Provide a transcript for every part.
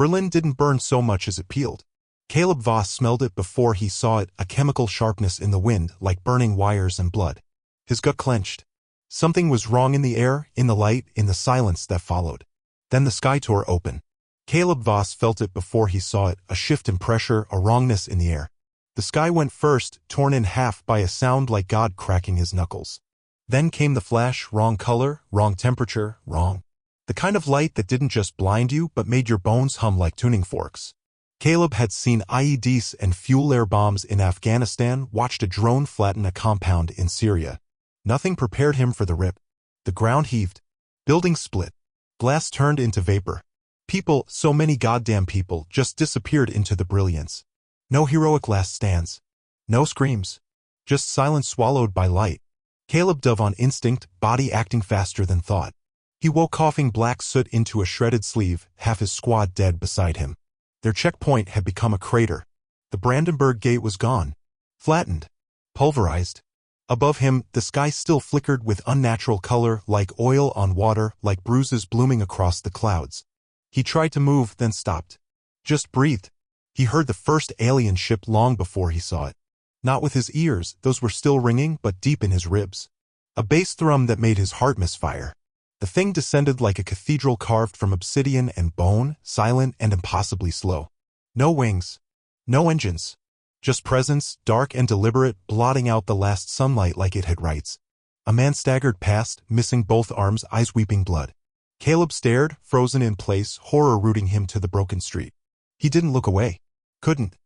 Berlin didn't burn so much as it peeled. Caleb Voss smelled it before he saw it, a chemical sharpness in the wind like burning wires and blood. His gut clenched. Something was wrong in the air, in the light, in the silence that followed. Then the sky tore open. Caleb Voss felt it before he saw it, a shift in pressure, a wrongness in the air. The sky went first, torn in half by a sound like God cracking his knuckles. Then came the flash, wrong color, wrong temperature, wrong. The kind of light that didn't just blind you but made your bones hum like tuning forks. Caleb had seen IEDs and fuel air bombs in Afghanistan, watched a drone flatten a compound in Syria. Nothing prepared him for the rip. The ground heaved. Buildings split. Glass turned into vapor. People, so many goddamn people, just disappeared into the brilliance. No heroic last stands. No screams. Just silence swallowed by light. Caleb dove on instinct, body acting faster than thought. He woke coughing black soot into a shredded sleeve, half his squad dead beside him. Their checkpoint had become a crater. The Brandenburg Gate was gone. Flattened. Pulverized. Above him, the sky still flickered with unnatural color, like oil on water, like bruises blooming across the clouds. He tried to move, then stopped. Just breathed. He heard the first alien ship long before he saw it. Not with his ears, those were still ringing, but deep in his ribs. A bass thrum that made his heart misfire. The thing descended like a cathedral carved from obsidian and bone, silent and impossibly slow. No wings. No engines. Just presence, dark and deliberate, blotting out the last sunlight like it had rights. A man staggered past, missing both arms, eyes weeping blood. Caleb stared, frozen in place, horror rooting him to the broken street. He didn't look away. Couldn't.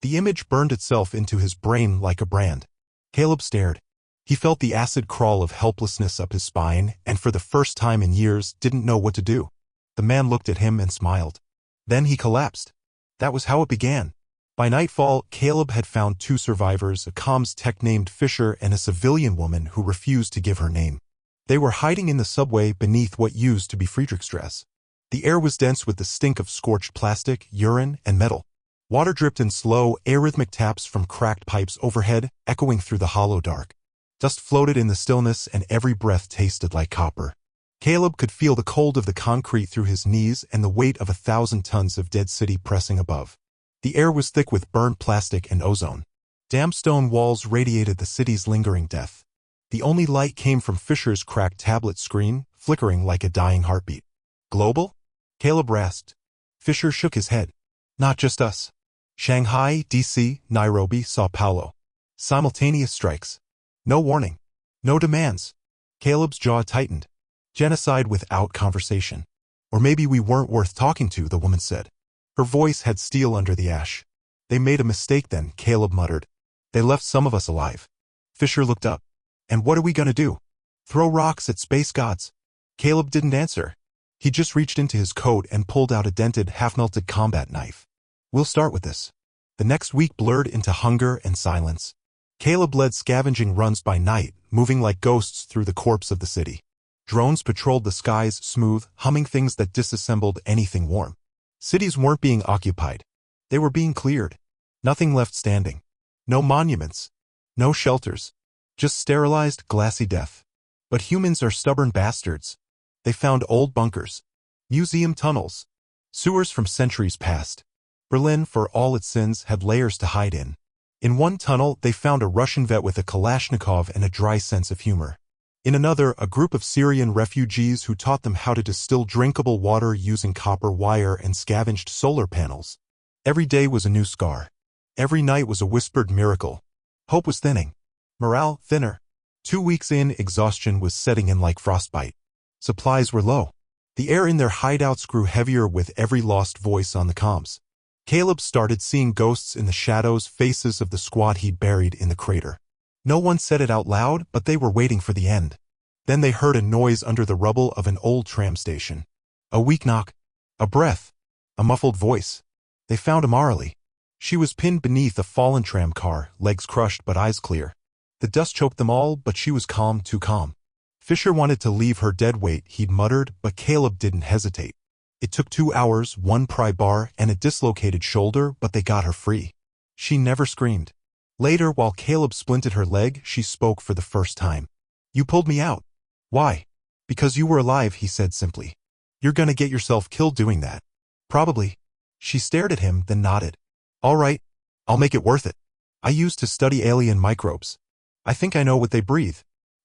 The image burned itself into his brain like a brand. Caleb stared. He felt the acid crawl of helplessness up his spine, and for the first time in years, didn't know what to do. The man looked at him and smiled. Then he collapsed. That was how it began. By nightfall, Caleb had found 2 survivors, a comms tech named Fisher and a civilian woman who refused to give her name. They were hiding in the subway beneath what used to be Friedrichstrasse. The air was dense with the stink of scorched plastic, urine, and metal. Water dripped in slow, arrhythmic taps from cracked pipes overhead, echoing through the hollow dark. Dust floated in the stillness, and every breath tasted like copper. Caleb could feel the cold of the concrete through his knees and the weight of 1,000 tons of dead city pressing above. The air was thick with burned plastic and ozone. Damp stone walls radiated the city's lingering death. The only light came from Fisher's cracked tablet screen, flickering like a dying heartbeat. Global? Caleb rasped. Fisher shook his head. Not just us. Shanghai, DC, Nairobi, Sao Paulo. Simultaneous strikes. No warning. No demands. Caleb's jaw tightened. Genocide without conversation. Or maybe we weren't worth talking to, the woman said. Her voice had steel under the ash. They made a mistake then, Caleb muttered. They left some of us alive. Fisher looked up. And what are we gonna do? Throw rocks at space gods? Caleb didn't answer. He just reached into his coat and pulled out a dented, half-melted combat knife. We'll start with this. The next week blurred into hunger and silence. Caleb led scavenging runs by night, moving like ghosts through the corpse of the city. Drones patrolled the skies, smooth, humming things that disassembled anything warm. Cities weren't being occupied. They were being cleared. Nothing left standing. No monuments. No shelters. Just sterilized, glassy death. But humans are stubborn bastards. They found old bunkers. Museum tunnels. Sewers from centuries past. Berlin, for all its sins, had layers to hide in. In one tunnel, they found a Russian vet with a Kalashnikov and a dry sense of humor. In another, a group of Syrian refugees who taught them how to distill drinkable water using copper wire and scavenged solar panels. Every day was a new scar. Every night was a whispered miracle. Hope was thinning. Morale thinner. 2 weeks in, exhaustion was setting in like frostbite. Supplies were low. The air in their hideouts grew heavier with every lost voice on the comms. Caleb started seeing ghosts in the shadows, faces of the squad he'd buried in the crater. No one said it out loud, but they were waiting for the end. Then they heard a noise under the rubble of an old tram station. A weak knock. A breath. A muffled voice. They found Amarali. She was pinned beneath a fallen tram car, legs crushed but eyes clear. The dust choked them all, but she was calm, too calm. Fisher wanted to leave her dead weight, he'd muttered, but Caleb didn't hesitate. It took 2 hours, 1 pry bar, and a dislocated shoulder, but they got her free. She never screamed. Later, while Caleb splinted her leg, she spoke for the first time. You pulled me out. Why? Because you were alive, he said simply. You're gonna get yourself killed doing that. Probably. She stared at him, then nodded. All right, I'll make it worth it. I used to study alien microbes. I think I know what they breathe.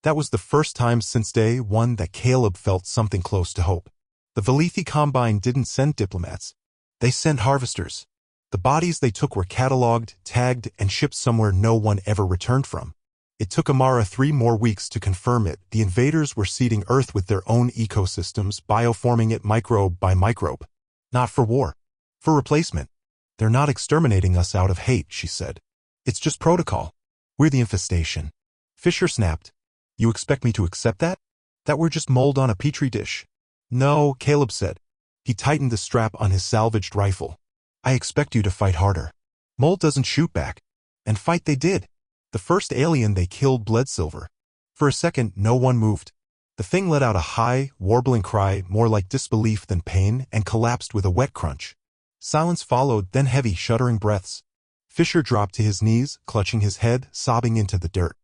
That was the first time since day one that Caleb felt something close to hope. The Velethi Combine didn't send diplomats. They sent harvesters. The bodies they took were catalogued, tagged, and shipped somewhere no one ever returned from. It took Amara 3 more weeks to confirm it. The invaders were seeding Earth with their own ecosystems, bioforming it microbe by microbe. Not for war. For replacement. They're not exterminating us out of hate, she said. It's just protocol. We're the infestation. Fisher snapped. You expect me to accept that? That we're just mold on a petri dish? No, Caleb said. He tightened the strap on his salvaged rifle. I expect you to fight harder. Mold doesn't shoot back. And fight they did. The first alien they killed bled silver. For a second, no one moved. The thing let out a high, warbling cry, more like disbelief than pain, and collapsed with a wet crunch. Silence followed, then heavy, shuddering breaths. Fisher dropped to his knees, clutching his head, sobbing into the dirt.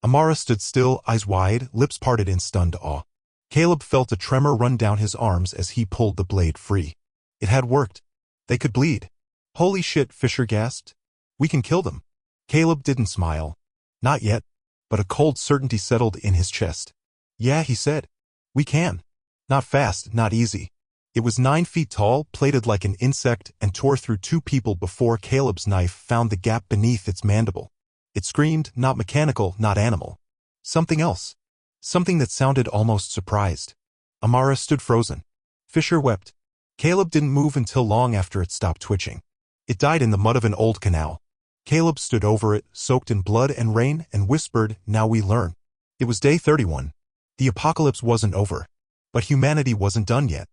Amara stood still, eyes wide, lips parted in stunned awe. Caleb felt a tremor run down his arms as he pulled the blade free. It had worked. They could bleed. Holy shit, Fisher gasped. We can kill them. Caleb didn't smile. Not yet. But a cold certainty settled in his chest. Yeah, he said. We can. Not fast, not easy. It was 9 feet tall, plated like an insect, and tore through 2 people before Caleb's knife found the gap beneath its mandible. It screamed, not mechanical, not animal. Something else. Something that sounded almost surprised. Amara stood frozen. Fisher wept. Caleb didn't move until long after it stopped twitching. It died in the mud of an old canal. Caleb stood over it, soaked in blood and rain, and whispered, now we learn. It was day 31. The apocalypse wasn't over. But humanity wasn't done yet.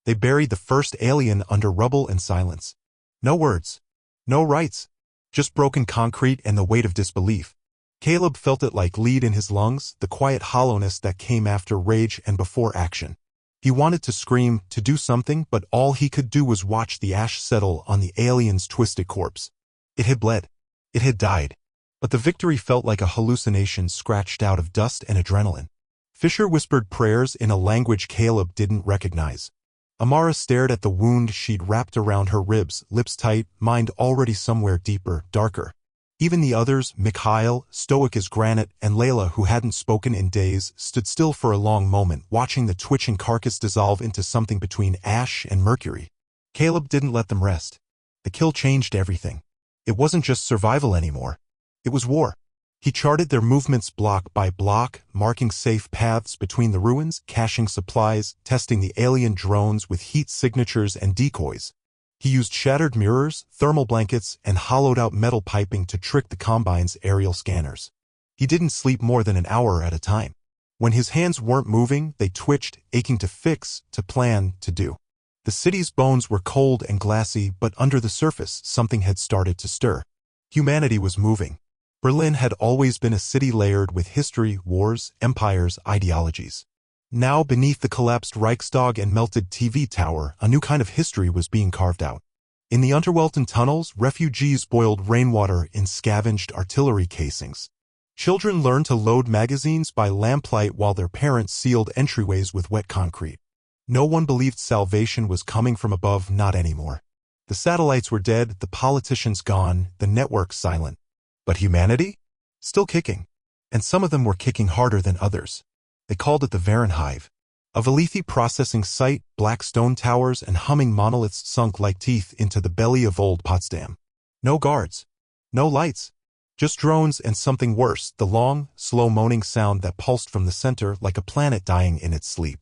They buried the first alien under rubble and silence. No words. No rites. Just broken concrete and the weight of disbelief. Caleb felt it like lead in his lungs, the quiet hollowness that came after rage and before action. He wanted to scream, to do something, but all he could do was watch the ash settle on the alien's twisted corpse. It had bled. It had died. But the victory felt like a hallucination scratched out of dust and adrenaline. Fisher whispered prayers in a language Caleb didn't recognize. Amara stared at the wound she'd wrapped around her ribs, lips tight, mind already somewhere deeper, darker. Even the others, Mikhail, stoic as granite, and Layla, who hadn't spoken in days, stood still for a long moment, watching the twitching carcass dissolve into something between ash and mercury. Caleb didn't let them rest. The kill changed everything. It wasn't just survival anymore. It was war. He charted their movements block by block, marking safe paths between the ruins, caching supplies, testing the alien drones with heat signatures and decoys. He used shattered mirrors, thermal blankets, and hollowed-out metal piping to trick the Combine's aerial scanners. He didn't sleep more than an hour at a time. When his hands weren't moving, they twitched, aching to fix, to plan, to do. The city's bones were cold and glassy, but under the surface, something had started to stir. Humanity was moving. Berlin had always been a city layered with history, wars, empires, ideologies. Now, beneath the collapsed Reichstag and melted TV tower, a new kind of history was being carved out. In the Unterwelten tunnels, refugees boiled rainwater in scavenged artillery casings. Children learned to load magazines by lamplight while their parents sealed entryways with wet concrete. No one believed salvation was coming from above, not anymore. The satellites were dead, the politicians gone, the network silent. But humanity? Still kicking. And some of them were kicking harder than others. They called it the Varen Hive. A Velethi processing site, black stone towers, and humming monoliths sunk like teeth into the belly of old Potsdam. No guards. No lights. Just drones and something worse, the long, slow moaning sound that pulsed from the center like a planet dying in its sleep.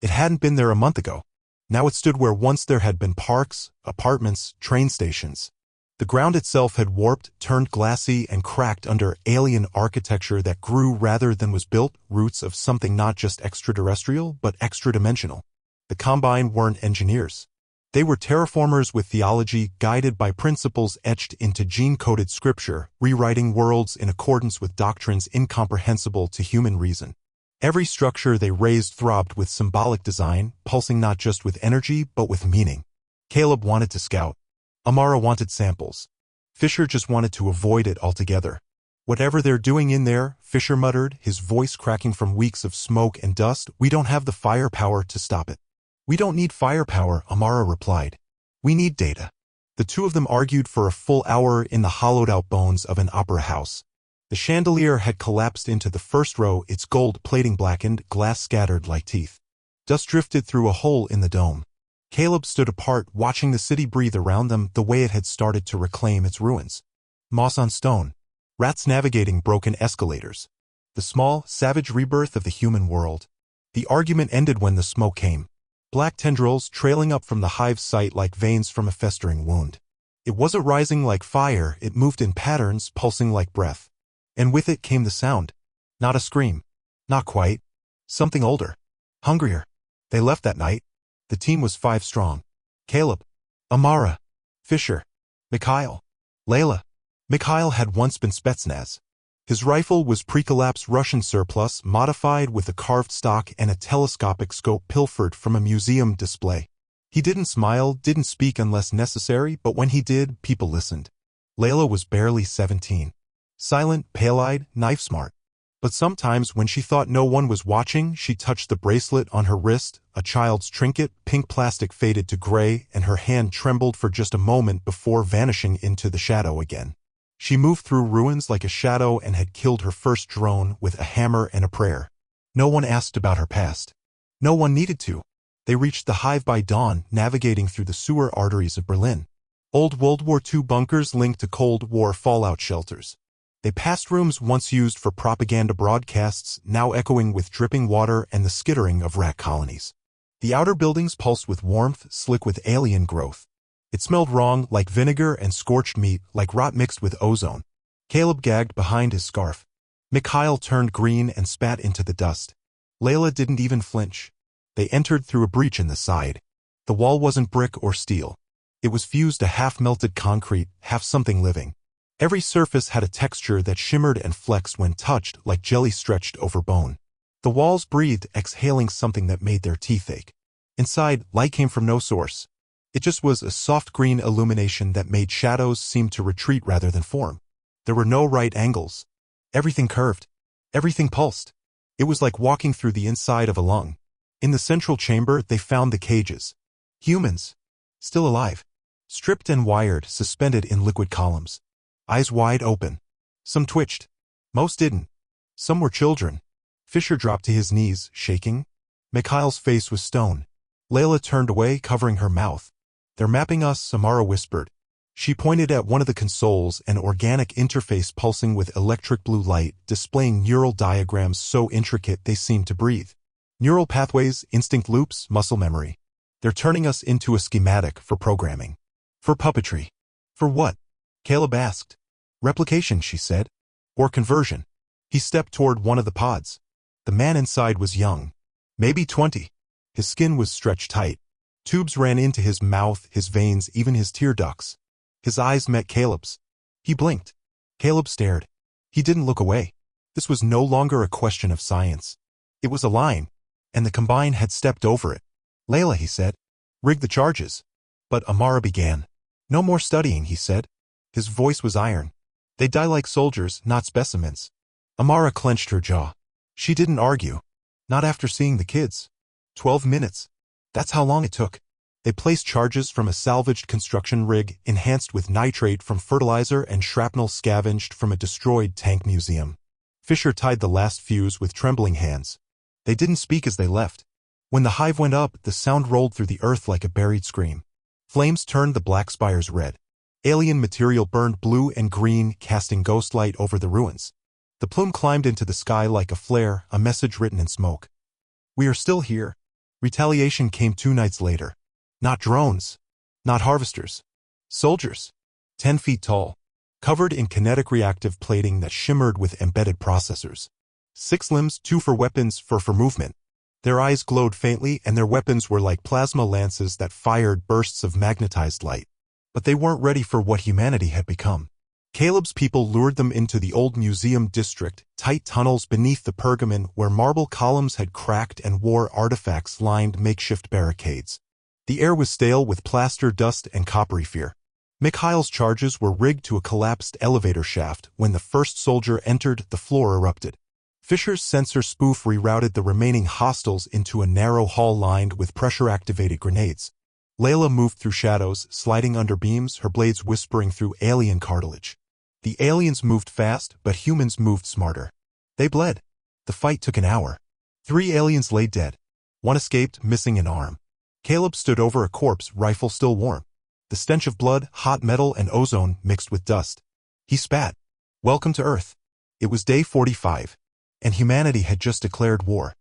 It hadn't been there a month ago. Now it stood where once there had been parks, apartments, train stations. The ground itself had warped, turned glassy, and cracked under alien architecture that grew rather than was built, roots of something not just extraterrestrial, but extra-dimensional. The Combine weren't engineers. They were terraformers with theology guided by principles etched into gene-coded scripture, rewriting worlds in accordance with doctrines incomprehensible to human reason. Every structure they raised throbbed with symbolic design, pulsing not just with energy, but with meaning. Caleb wanted to scout. Amara wanted samples. Fisher just wanted to avoid it altogether. Whatever they're doing in there, Fisher muttered, his voice cracking from weeks of smoke and dust, we don't have the firepower to stop it. We don't need firepower, Amara replied. We need data. The two of them argued for a full hour in the hollowed-out bones of an opera house. The chandelier had collapsed into the first row, its gold plating blackened, glass scattered like teeth. Dust drifted through a hole in the dome. Caleb stood apart, watching the city breathe around them the way it had started to reclaim its ruins. Moss on stone. Rats navigating broken escalators. The small, savage rebirth of the human world. The argument ended when the smoke came. Black tendrils trailing up from the hive's site like veins from a festering wound. It wasn't rising like fire, it moved in patterns, pulsing like breath. And with it came the sound. Not a scream. Not quite. Something older. Hungrier. They left that night. The team was 5 strong. Caleb. Amara. Fisher. Mikhail. Layla. Mikhail had once been Spetsnaz. His rifle was pre-collapse Russian surplus, modified with a carved stock and a telescopic scope pilfered from a museum display. He didn't smile, didn't speak unless necessary, but when he did, people listened. Layla was barely 17. Silent, pale-eyed, knife-smart. But sometimes when she thought no one was watching, she touched the bracelet on her wrist, a child's trinket, pink plastic faded to gray, and her hand trembled for just a moment before vanishing into the shadow again. She moved through ruins like a shadow and had killed her first drone with a hammer and a prayer. No one asked about her past. No one needed to. They reached the hive by dawn, navigating through the sewer arteries of Berlin. Old World War II bunkers linked to Cold War fallout shelters. They passed rooms once used for propaganda broadcasts, now echoing with dripping water and the skittering of rat colonies. The outer buildings pulsed with warmth, slick with alien growth. It smelled wrong, like vinegar and scorched meat, like rot mixed with ozone. Caleb gagged behind his scarf. Mikhail turned green and spat into the dust. Layla didn't even flinch. They entered through a breach in the side. The wall wasn't brick or steel. It was fused to half-melted concrete, half something living. Every surface had a texture that shimmered and flexed when touched, like jelly stretched over bone. The walls breathed, exhaling something that made their teeth ache. Inside, light came from no source. It just was a soft green illumination that made shadows seem to retreat rather than form. There were no right angles. Everything curved. Everything pulsed. It was like walking through the inside of a lung. In the central chamber, they found the cages. Humans. Still alive. Stripped and wired, suspended in liquid columns. Eyes wide open. Some twitched. Most didn't. Some were children. Fisher dropped to his knees, shaking. Mikhail's face was stone. Layla turned away, covering her mouth. "They're mapping us," Samara whispered. She pointed at one of the consoles, an organic interface pulsing with electric blue light, displaying neural diagrams so intricate they seemed to breathe. Neural pathways, instinct loops, muscle memory. "They're turning us into a schematic for programming." "For puppetry." "For what?" Caleb asked. "Replication," she said. "Or conversion." He stepped toward one of the pods. The man inside was young. Maybe 20. His skin was stretched tight. Tubes ran into his mouth, his veins, even his tear ducts. His eyes met Caleb's. He blinked. Caleb stared. He didn't look away. This was no longer a question of science. It was a line, and the Combine had stepped over it. "Layla," he said. "Rig the charges." But Amara began. "No more studying," he said. His voice was iron. "They die like soldiers, not specimens." Amara clenched her jaw. She didn't argue. Not after seeing the kids. 12 minutes. That's how long it took. They placed charges from a salvaged construction rig, enhanced with nitrate from fertilizer and shrapnel scavenged from a destroyed tank museum. Fisher tied the last fuse with trembling hands. They didn't speak as they left. When the hive went up, the sound rolled through the earth like a buried scream. Flames turned the black spires red. Alien material burned blue and green, casting ghost light over the ruins. The plume climbed into the sky like a flare, a message written in smoke. "We are still here." Retaliation came 2 nights later. Not drones. Not harvesters. Soldiers. 10 feet tall. Covered in kinetic reactive plating that shimmered with embedded processors. 6 limbs, 2 for weapons, 4 for movement. Their eyes glowed faintly, and their weapons were like plasma lances that fired bursts of magnetized light. But they weren't ready for what humanity had become. Caleb's people lured them into the old museum district, tight tunnels beneath the pergamon where marble columns had cracked and war artifacts lined makeshift barricades. The air was stale with plaster dust and coppery fear. Mikhail's charges were rigged to a collapsed elevator shaft. When the first soldier entered, the floor erupted. Fisher's sensor spoof rerouted the remaining hostiles into a narrow hall lined with pressure-activated grenades. Layla moved through shadows, sliding under beams, her blades whispering through alien cartilage. The aliens moved fast, but humans moved smarter. They bled. The fight took an hour. 3 aliens lay dead. 1 escaped, missing an arm. Caleb stood over a corpse, rifle still warm. The stench of blood, hot metal, and ozone mixed with dust. He spat. Welcome to Earth. It was day 45, and humanity had just declared war.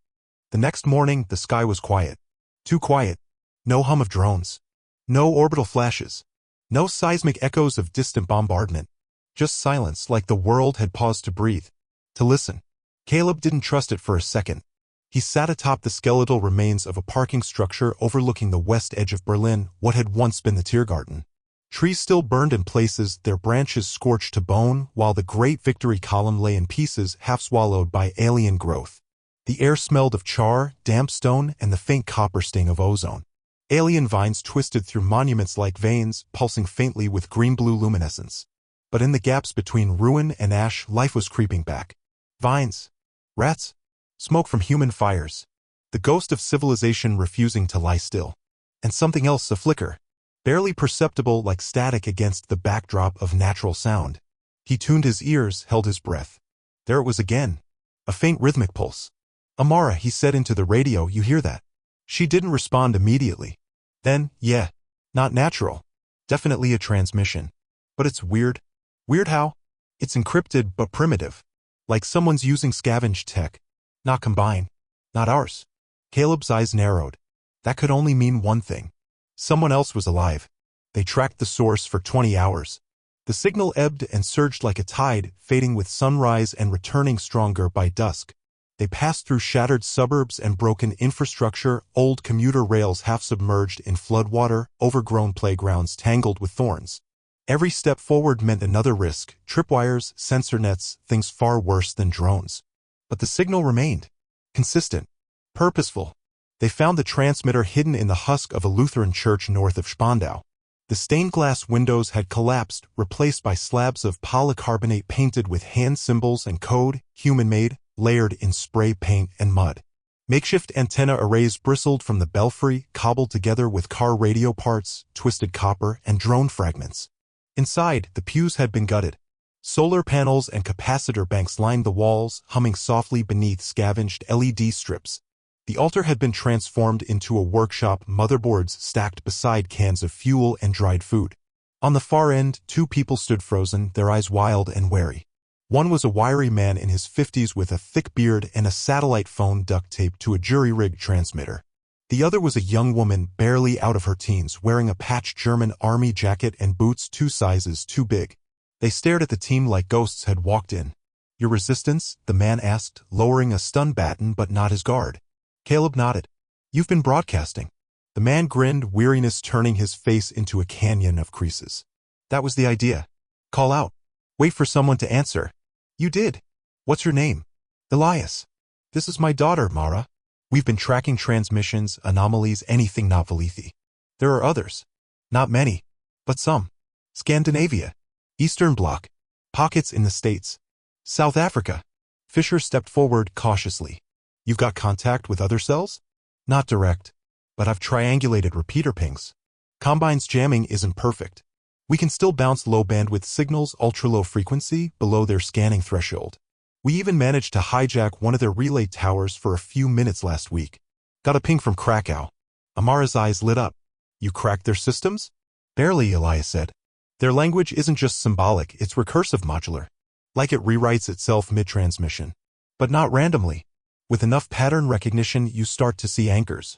The next morning, the sky was quiet. Too quiet. No hum of drones. No orbital flashes. No seismic echoes of distant bombardment. Just silence, like the world had paused to breathe, to listen. Caleb didn't trust it for a second. He sat atop the skeletal remains of a parking structure overlooking the west edge of Berlin, what had once been the Tiergarten. Trees still burned in places, their branches scorched to bone, while the great Victory Column lay in pieces, half swallowed by alien growth. The air smelled of char, damp stone, and the faint copper sting of ozone. Alien vines twisted through monuments like veins, pulsing faintly with green-blue luminescence. But in the gaps between ruin and ash, life was creeping back. Vines. Rats. Smoke from human fires. The ghost of civilization refusing to lie still. And something else, a flicker. Barely perceptible, like static against the backdrop of natural sound. He tuned his ears, held his breath. There it was again. A faint rhythmic pulse. Amara, he said into the radio, you hear that? She didn't respond immediately. Then, yeah. Not natural. Definitely a transmission. But it's weird. Weird how? It's encrypted but primitive. Like someone's using scavenged tech. Not Combine. Not ours. Caleb's eyes narrowed. That could only mean one thing. Someone else was alive. They tracked the source for 20 hours. The signal ebbed and surged like a tide, fading with sunrise and returning stronger by dusk. They passed through shattered suburbs and broken infrastructure, old commuter rails half submerged in floodwater, overgrown playgrounds tangled with thorns. Every step forward meant another risk, tripwires, sensor nets, things far worse than drones. But the signal remained. Consistent. Purposeful. They found the transmitter hidden in the husk of a Lutheran church north of Spandau. The stained glass windows had collapsed, replaced by slabs of polycarbonate painted with hand symbols and code, human-made, layered in spray paint and mud. Makeshift antenna arrays bristled from the belfry, cobbled together with car radio parts, twisted copper, and drone fragments. Inside, the pews had been gutted. Solar panels and capacitor banks lined the walls, humming softly beneath scavenged LED strips. The altar had been transformed into a workshop, motherboards stacked beside cans of fuel and dried food. On the far end, 2 people stood frozen, their eyes wild and wary. One was a wiry man in his 50s with a thick beard and a satellite phone duct-taped to a jury-rigged transmitter. The other was a young woman, barely out of her teens, wearing a patched German army jacket and boots 2 sizes too big. They stared at the team like ghosts had walked in. Your resistance? The man asked, lowering a stun baton but not his guard. Caleb nodded. You've been broadcasting. The man grinned, weariness turning his face into a canyon of creases. That was the idea. Call out. Wait for someone to answer. You did. What's your name? Elias. This is my daughter, Mara. We've been tracking transmissions, anomalies, anything not Velethi. There are others. Not many, but some. Scandinavia. Eastern Bloc. Pockets in the States. South Africa. Fisher stepped forward cautiously. You've got contact with other cells? Not direct, but I've triangulated repeater pings. Combine's jamming isn't perfect. We can still bounce low-bandwidth signals ultra-low frequency below their scanning threshold. We even managed to hijack one of their relay towers for a few minutes last week. Got a ping from Krakow. Amara's eyes lit up. You cracked their systems? Barely, Elias said. Their language isn't just symbolic, it's recursive modular. Like it rewrites itself mid-transmission. But not randomly. With enough pattern recognition, you start to see anchors.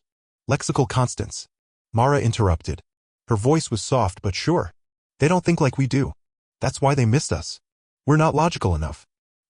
Lexical constants. Mara interrupted. Her voice was soft but sure. They don't think like we do. That's why they missed us. We're not logical enough.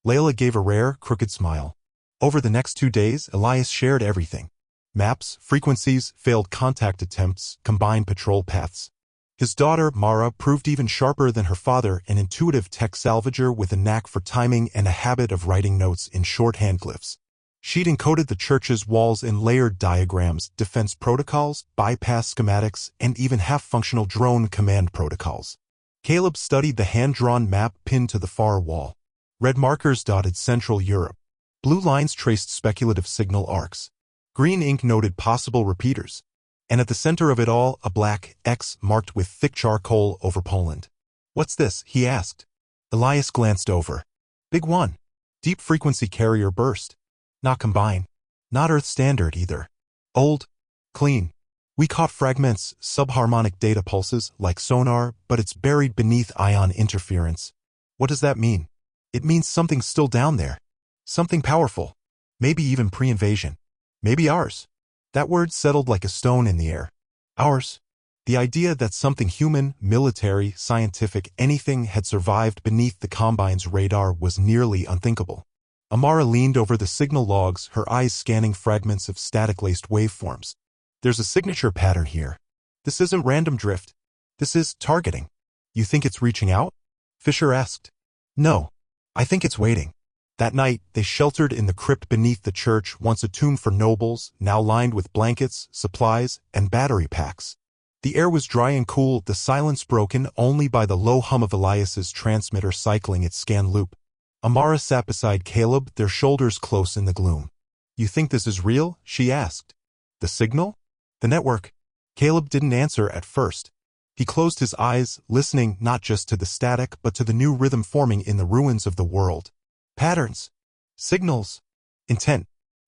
Layla gave a rare, crooked smile. Over the next 2 days, Elias shared everything. Maps, frequencies, failed contact attempts, combined patrol paths. His daughter, Mara, proved even sharper than her father, an intuitive tech salvager with a knack for timing and a habit of writing notes in shorthand glyphs. She'd encoded the church's walls in layered diagrams, defense protocols, bypass schematics, and even half-functional drone command protocols. Caleb studied the hand-drawn map pinned to the far wall. Red markers dotted Central Europe. Blue lines traced speculative signal arcs. Green ink noted possible repeaters. And at the center of it all, a black X marked with thick charcoal over Poland. "What's this?" he asked. Elias glanced over. "Big one. Deep frequency carrier burst. Not Combine. Not Earth standard either. Old. Clean. We caught fragments, subharmonic data pulses, like sonar, but it's buried beneath ion interference." "What does that mean?" "It means something's still down there. Something powerful. Maybe even pre-invasion. Maybe ours." That word settled like a stone in the air. Ours. The idea that something human, military, scientific, anything had survived beneath the Combine's radar was nearly unthinkable. Amara leaned over the signal logs, her eyes scanning fragments of static-laced waveforms. "There's a signature pattern here. This isn't random drift. This is targeting." "You think it's reaching out?" Fisher asked. "No. I think it's waiting." That night, they sheltered in the crypt beneath the church, once a tomb for nobles, now lined with blankets, supplies, and battery packs. The air was dry and cool, the silence broken only by the low hum of Elias's transmitter cycling its scan loop. Amara sat beside Caleb, their shoulders close in the gloom. "You think this is real?" she asked. "The signal? The network?" Caleb didn't answer at first. He closed his eyes, listening not just to the static but to the new rhythm forming in the ruins of the world. "Patterns. Signals. Intent.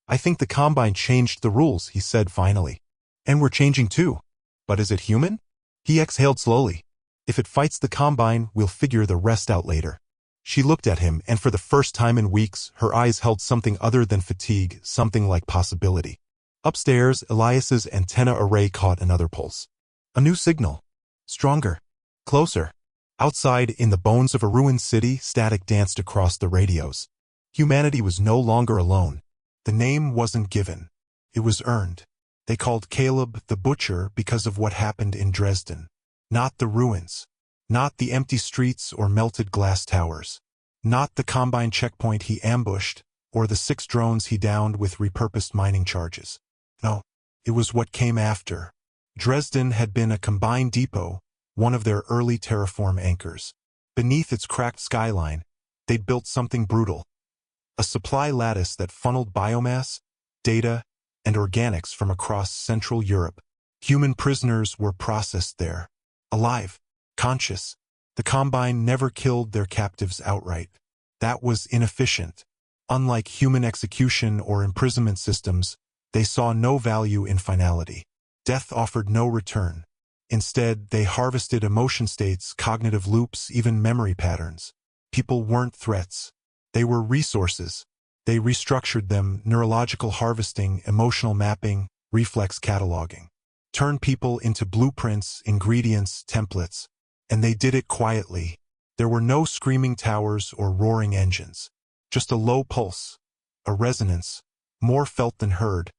I think the Combine changed the rules," he said finally. "And we're changing too. But is it human?" He exhaled slowly. "If it fights the Combine, we'll figure the rest out later." She looked at him, and for the first time in weeks, her eyes held something other than fatigue, something like possibility. Upstairs, Elias's antenna array caught another pulse. A new signal. Stronger. Closer. Outside, in the bones of a ruined city, static danced across the radios. Humanity was no longer alone. The name wasn't given. It was earned. They called Caleb the Butcher because of what happened in Dresden. Not the ruins. Not the empty streets or melted glass towers. Not the Combine checkpoint he ambushed, or the 6 drones he downed with repurposed mining charges. No, it was what came after. Dresden had been a Combine depot, one of their early terraform anchors. Beneath its cracked skyline, they'd built something brutal. A supply lattice that funneled biomass, data, and organics from across Central Europe. Human prisoners were processed there. Alive. Conscious. The Combine never killed their captives outright. That was inefficient. Unlike human execution or imprisonment systems, they saw no value in finality. Death offered no return. Instead, they harvested emotion states, cognitive loops, even memory patterns. People weren't threats. They were resources. They restructured them: neurological harvesting, emotional mapping, reflex cataloging. Turned people into blueprints, ingredients, templates. And they did it quietly. There were no screaming towers or roaring engines. Just a low pulse, a resonance, more felt than heard,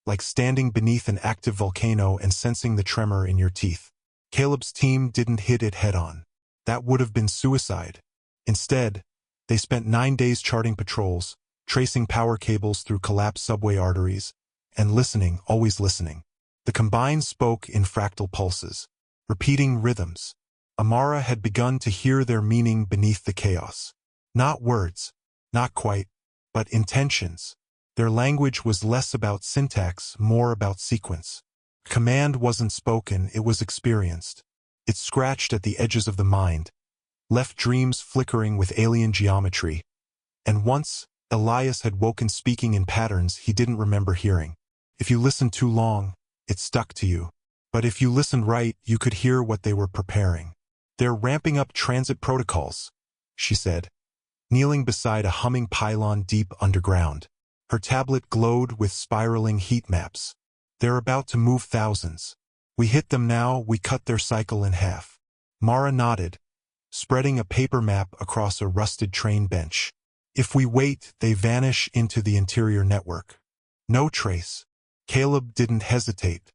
like standing beneath an active volcano and sensing the tremor in your teeth. Caleb's team didn't hit it head-on. That would have been suicide. Instead, they spent 9 days charting patrols, tracing power cables through collapsed subway arteries, and listening, always listening. The Combine spoke in fractal pulses, repeating rhythms. Amara had begun to hear their meaning beneath the chaos. Not words, not quite, but intentions. Their language was less about syntax, more about sequence. Command wasn't spoken, it was experienced. It scratched at the edges of the mind, left dreams flickering with alien geometry. And once, Elias had woken speaking in patterns he didn't remember hearing. If you listened too long, it stuck to you. But if you listened right, you could hear what they were preparing. "They're ramping up transit protocols," she said, kneeling beside a humming pylon deep underground. Her tablet glowed with spiraling heat maps. "They're about to move thousands. We hit them now, we cut their cycle in half." Mara nodded, spreading a paper map across a rusted train bench. "If we wait, they vanish into the interior network. No trace." Caleb didn't hesitate.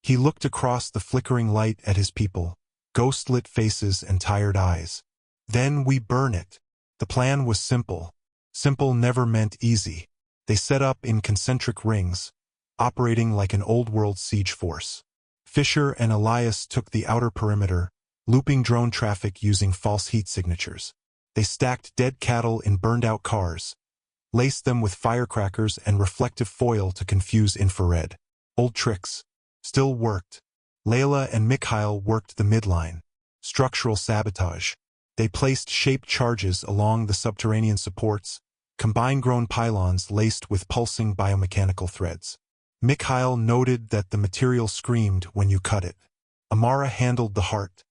He looked across the flickering light at his people, ghost-lit faces and tired eyes. "Then we burn it." The plan was simple. Simple never meant easy. They set up in concentric rings, operating like an old-world siege force. Fisher and Elias took the outer perimeter, looping drone traffic using false heat signatures. They stacked dead cattle in burned-out cars, laced them with firecrackers and reflective foil to confuse infrared. Old tricks. Still worked. Layla and Mikhail worked the midline. Structural sabotage. They placed shaped charges along the subterranean supports, combine-grown pylons laced with pulsing biomechanical threads. Mikhail noted that the material screamed when you cut it. Amara handled the heart.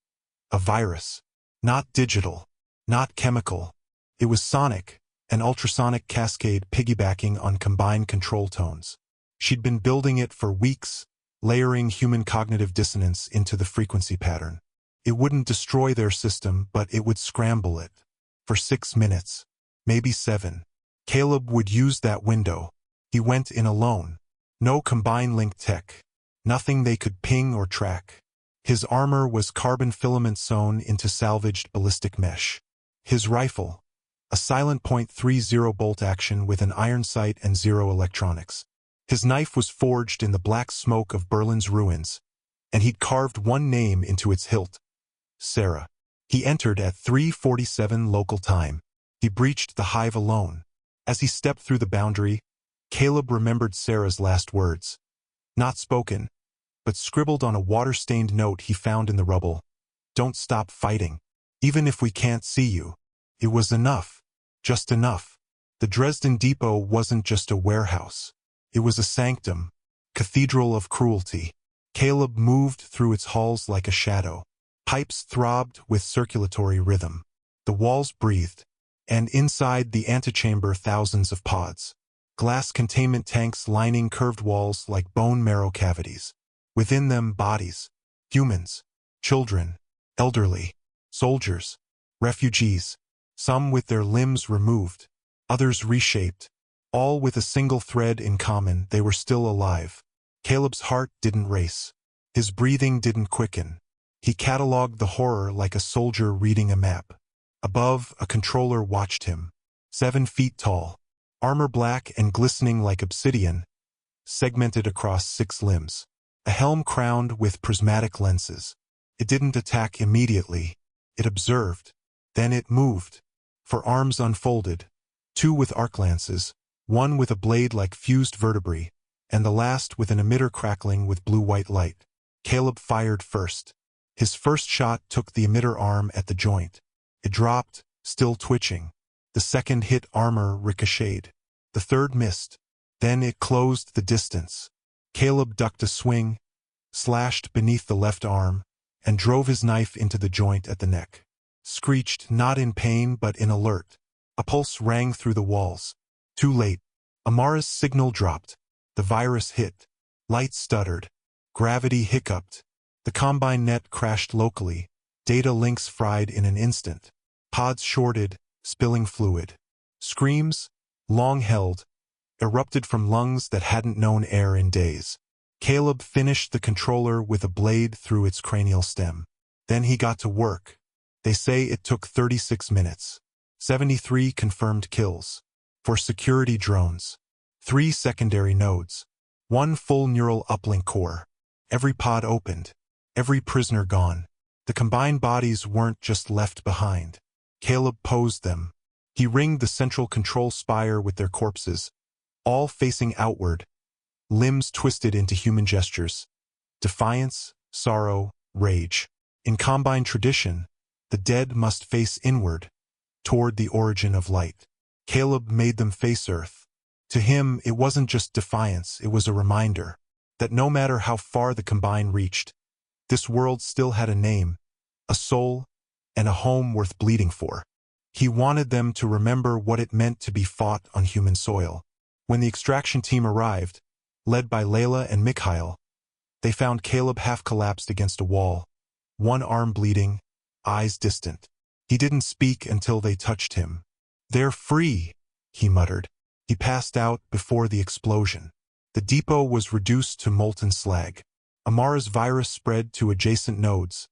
A virus. Not digital. Not chemical. It was sonic, an ultrasonic cascade piggybacking on combined control tones. She'd been building it for weeks, layering human cognitive dissonance into the frequency pattern. It wouldn't destroy their system, but it would scramble it. For 6 minutes. Maybe 7. Caleb would use that window. He went in alone. No combine link tech. Nothing they could ping or track. His armor was carbon filament sewn into salvaged ballistic mesh. His rifle. A silent .30 bolt action with an iron sight and 0 electronics. His knife was forged in the black smoke of Berlin's ruins, and he'd carved one name into its hilt. Sarah. He entered at 3:47 local time. He breached the hive alone. As he stepped through the boundary, Caleb remembered Sarah's last words. Not spoken, but scribbled on a water-stained note he found in the rubble. Don't stop fighting. Even if we can't see you. It was enough. Just enough. The Dresden depot wasn't just a warehouse. It was a sanctum. Cathedral of cruelty. Caleb moved through its halls like a shadow. Pipes throbbed with circulatory rhythm. The walls breathed, and inside the antechamber thousands of pods. Glass containment tanks lining curved walls like bone marrow cavities. Within them bodies. Humans. Children. Elderly. Soldiers. Refugees. Some with their limbs removed. Others reshaped. All with a single thread in common: they were still alive. Caleb's heart didn't race. His breathing didn't quicken. He cataloged the horror like a soldier reading a map. Above, a controller watched him. 7 feet tall. Armor black and glistening like obsidian, segmented across 6 limbs. A helm crowned with prismatic lenses. It didn't attack immediately. It observed. Then it moved. For arms unfolded. 2 with arc lances, 1 with a blade like fused vertebrae, and the last with an emitter crackling with blue-white light. Caleb fired first. His first shot took the emitter arm at the joint. It dropped, still twitching. The second hit armor ricocheted. The third missed. Then it closed the distance. Caleb ducked a swing, slashed beneath the left arm, and drove his knife into the joint at the neck. Screeched, not in pain but in alert. A pulse rang through the walls. Too late. Amara's signal dropped. The virus hit. Light stuttered. Gravity hiccuped. The Combine net crashed locally. Data links fried in an instant. Pods shorted, spilling fluid. Screams, long held, erupted from lungs that hadn't known air in days. Caleb finished the controller with a blade through its cranial stem. Then he got to work. They say it took 36 minutes. 73 confirmed kills. For security drones. 3 secondary nodes. 1 full neural uplink core. Every pod opened. Every prisoner gone. The combined bodies weren't just left behind. Caleb posed them. He ringed the central control spire with their corpses, all facing outward, limbs twisted into human gestures. Defiance, sorrow, rage. In Combine tradition, the dead must face inward, toward the origin of light. Caleb made them face Earth. To him, it wasn't just defiance, it was a reminder that no matter how far the Combine reached, this world still had a name, a soul, and a home worth bleeding for. He wanted them to remember what it meant to be fought on human soil. When the extraction team arrived, led by Layla and Mikhail, they found Caleb half collapsed against a wall, one arm bleeding, eyes distant. He didn't speak until they touched him. "They're free," he muttered. He passed out before the explosion. The depot was reduced to molten slag. Amara's virus spread to adjacent nodes,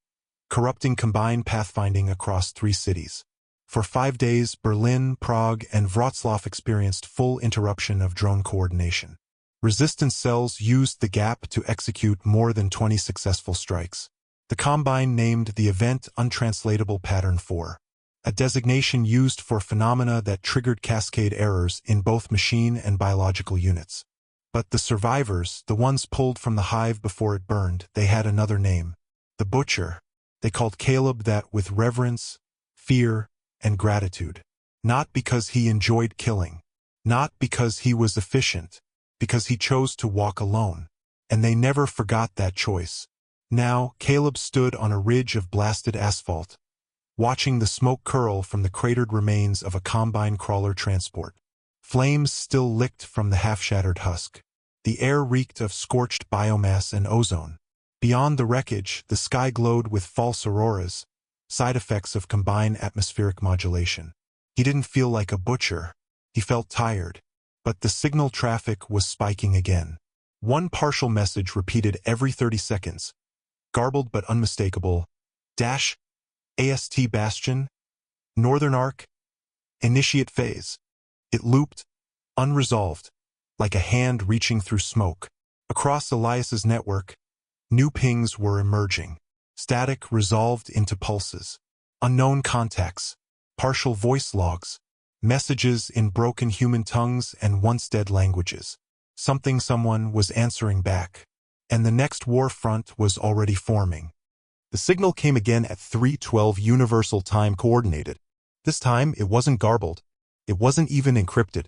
corrupting combined pathfinding across 3 cities. For 5 days, Berlin, Prague, and Wrocław experienced full interruption of drone coordination. Resistance cells used the gap to execute more than 20 successful strikes. The Combine named the event Untranslatable Pattern 4, a designation used for phenomena that triggered cascade errors in both machine and biological units. But the survivors, the ones pulled from the hive before it burned, they had another name. The Butcher. They called Caleb that with reverence, fear, and gratitude. Not because he enjoyed killing. Not because he was efficient. Because he chose to walk alone. And they never forgot that choice. Now, Caleb stood on a ridge of blasted asphalt, watching the smoke curl from the cratered remains of a Combine crawler transport. Flames still licked from the half-shattered husk. The air reeked of scorched biomass and ozone. Beyond the wreckage, the sky glowed with false auroras, side effects of Combine atmospheric modulation. He didn't feel like a butcher. He felt tired. But the signal traffic was spiking again. One partial message repeated every 30 seconds. Garbled but unmistakable. Dash. AST Bastion. Northern Arc. Initiate phase. It looped, unresolved, like a hand reaching through smoke. Across Elias's network, new pings were emerging. Static resolved into pulses. Unknown contacts. Partial voice logs. Messages in broken human tongues and once-dead languages. Something someone was answering back. And the next war front was already forming. The signal came again at 3:12 Universal Time Coordinated. This time, it wasn't garbled. It wasn't even encrypted.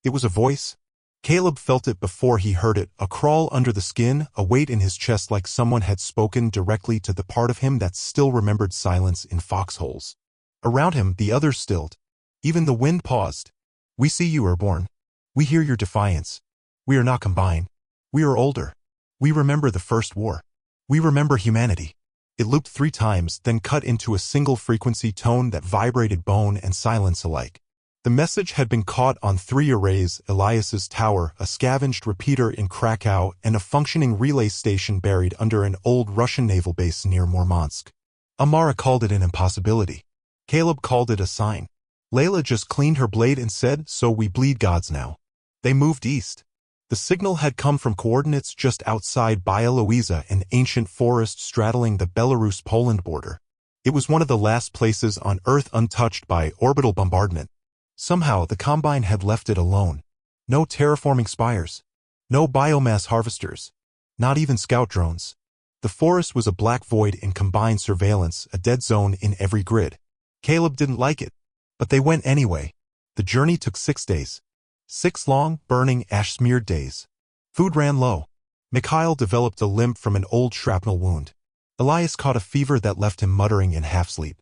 It was a voice. Caleb felt it before he heard it, a crawl under the skin, a weight in his chest like someone had spoken directly to the part of him that still remembered silence in foxholes. Around him, the others stilled. Even the wind paused. We see you, Airborne. We hear your defiance. We are not Combine. We are older. We remember the First War. We remember humanity. It looped 3 times, then cut into a single frequency tone that vibrated bone and silence alike. The message had been caught on 3 arrays: Elias's tower, a scavenged repeater in Krakow, and a functioning relay station buried under an old Russian naval base near Murmansk. Amara called it an impossibility. Caleb called it a sign. Layla just cleaned her blade and said, "So we bleed gods now." They moved east. The signal had come from coordinates just outside Bielorussia, an ancient forest straddling the Belarus-Poland border. It was one of the last places on Earth untouched by orbital bombardment. Somehow, the Combine had left it alone. No terraforming spires. No biomass harvesters. Not even scout drones. The forest was a black void in Combine surveillance, a dead zone in every grid. Caleb didn't like it. But they went anyway. The journey took 6 days. 6 long, burning, ash-smeared days. Food ran low. Mikhail developed a limp from an old shrapnel wound. Elias caught a fever that left him muttering in half-sleep.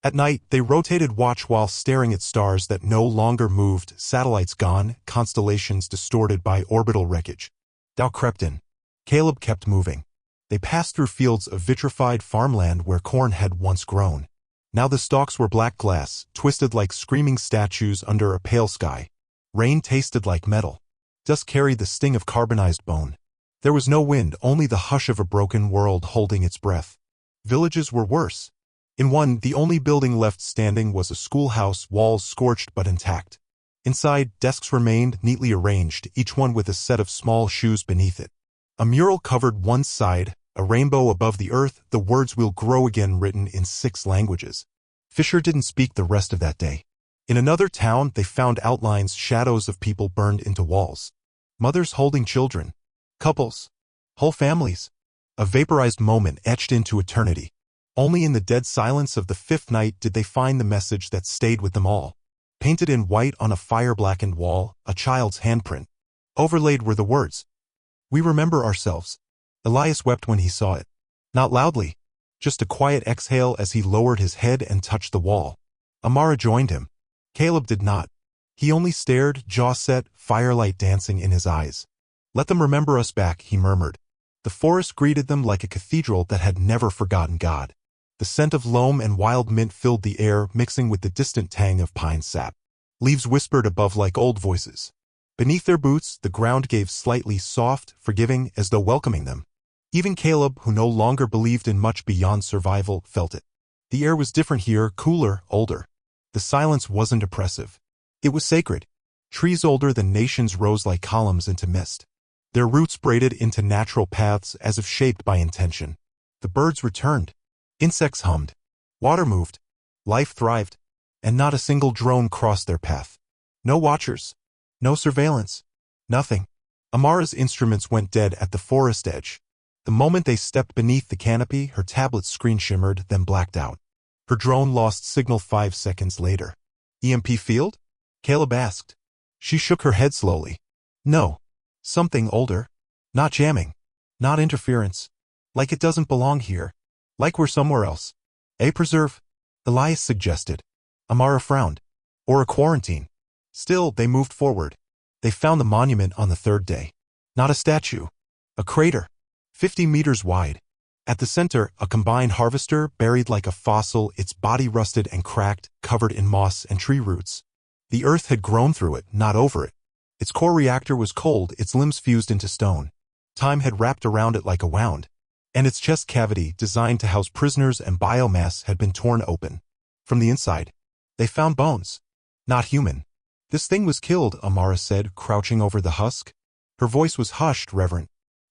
At night, they rotated watch while staring at stars that no longer moved, satellites gone, constellations distorted by orbital wreckage. Doubt crept in. Caleb kept moving. They passed through fields of vitrified farmland where corn had once grown. Now the stalks were black glass, twisted like screaming statues under a pale sky. Rain tasted like metal. Dust carried the sting of carbonized bone. There was no wind, only the hush of a broken world holding its breath. Villages were worse. In one, the only building left standing was a schoolhouse, walls scorched but intact. Inside, desks remained, neatly arranged, each one with a set of small shoes beneath it. A mural covered one side, a rainbow above the earth, the words "We'll grow again" written in 6 languages. Fisher didn't speak the rest of that day. In another town, they found outlines, shadows of people burned into walls. Mothers holding children. Couples. Whole families. A vaporized moment etched into eternity. Only in the dead silence of the 5th night did they find the message that stayed with them all. Painted in white on a fire-blackened wall, a child's handprint. Overlaid were the words, "We remember ourselves." Elias wept when he saw it. Not loudly. Just a quiet exhale as he lowered his head and touched the wall. Amara joined him. Caleb did not. He only stared, jaw set, firelight dancing in his eyes. "Let them remember us back," he murmured. The forest greeted them like a cathedral that had never forgotten God. The scent of loam and wild mint filled the air, mixing with the distant tang of pine sap. Leaves whispered above like old voices. Beneath their boots, the ground gave slightly soft, forgiving, as though welcoming them. Even Caleb, who no longer believed in much beyond survival, felt it. The air was different here, cooler, older. The silence wasn't oppressive. It was sacred. Trees older than nations rose like columns into mist. Their roots braided into natural paths as if shaped by intention. The birds returned. Insects hummed. Water moved. Life thrived. And not a single drone crossed their path. No watchers. No surveillance. Nothing. Amara's instruments went dead at the forest edge. The moment they stepped beneath the canopy, her tablet's screen shimmered, then blacked out. Her drone lost signal 5 seconds later. EMP field? Caleb asked. She shook her head slowly. No. Something older. Not jamming. Not interference. Like it doesn't belong here. Like we're somewhere else. A preserve? Elias suggested. Amara frowned. Or a quarantine. Still, they moved forward. They found the monument on the third day. Not a statue. A crater. 50 meters wide. At the center, a combined harvester buried like a fossil, its body rusted and cracked, covered in moss and tree roots. The earth had grown through it, not over it. Its core reactor was cold, its limbs fused into stone. Time had wrapped around it like a wound. And its chest cavity, designed to house prisoners and biomass, had been torn open. From the inside, they found bones. Not human. This thing was killed, Amara said, crouching over the husk. Her voice was hushed, reverent.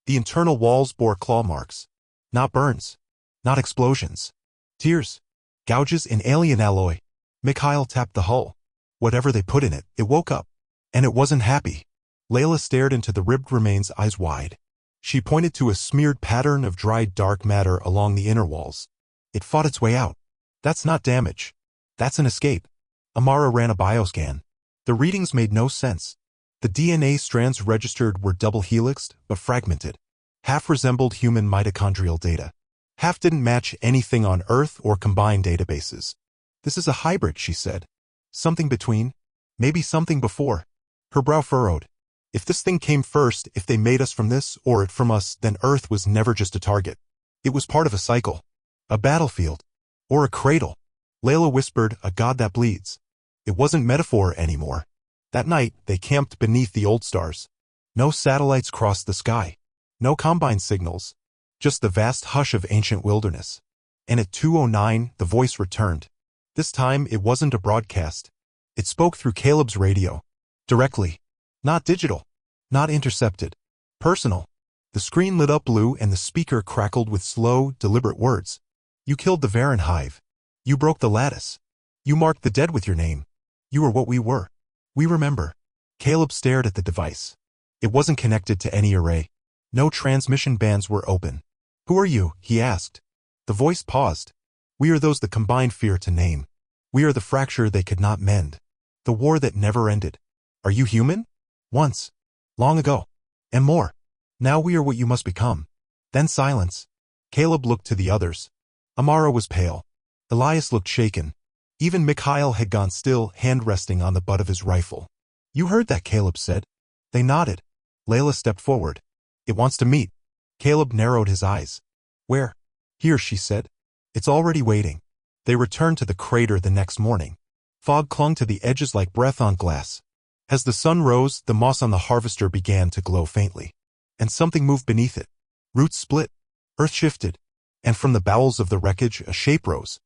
The internal walls bore claw marks. Not burns. Not explosions. Tears. Gouges in alien alloy. Mikhail tapped the hull. Whatever they put in it, it woke up. And it wasn't happy. Layla stared into the ribbed remains, eyes wide. She pointed to a smeared pattern of dried dark matter along the inner walls. It fought its way out. That's not damage. That's an escape. Amara ran a bioscan. The readings made no sense. The DNA strands registered were double helixed, but fragmented. Half resembled human mitochondrial data. Half didn't match anything on Earth or combined databases. This is a hybrid, she said. Something between. Maybe something before. Her brow furrowed. If this thing came first, if they made us from this, or it from us, then Earth was never just a target. It was part of a cycle. A battlefield. Or a cradle. Layla whispered, a god that bleeds. It wasn't metaphor anymore. That night, they camped beneath the old stars. No satellites crossed the sky. No Combine signals. Just the vast hush of ancient wilderness. And at 2:09, the voice returned. This time, it wasn't a broadcast. It spoke through Caleb's radio. Directly. Not digital. Not intercepted. Personal. The screen lit up blue and the speaker crackled with slow, deliberate words. You killed the Varen hive. You broke the lattice. You marked the dead with your name. You were what we were. We remember. Caleb stared at the device. It wasn't connected to any array. No transmission bands were open. Who are you? He asked. The voice paused. We are those the Combined fear to name. We are the fracture they could not mend. The war that never ended. Are you human? Once. Long ago. And more. Now we are what you must become. Then silence. Caleb looked to the others. Amara was pale. Elias looked shaken. Even Mikhail had gone still, hand resting on the butt of his rifle. You heard that, Caleb said. They nodded. Layla stepped forward. It wants to meet. Caleb narrowed his eyes. Where? Here, she said. It's already waiting. They returned to the crater the next morning. Fog clung to the edges like breath on glass. As the sun rose, the moss on the harvester began to glow faintly. And something moved beneath it. Roots split. Earth shifted. And from the bowels of the wreckage, a shape rose.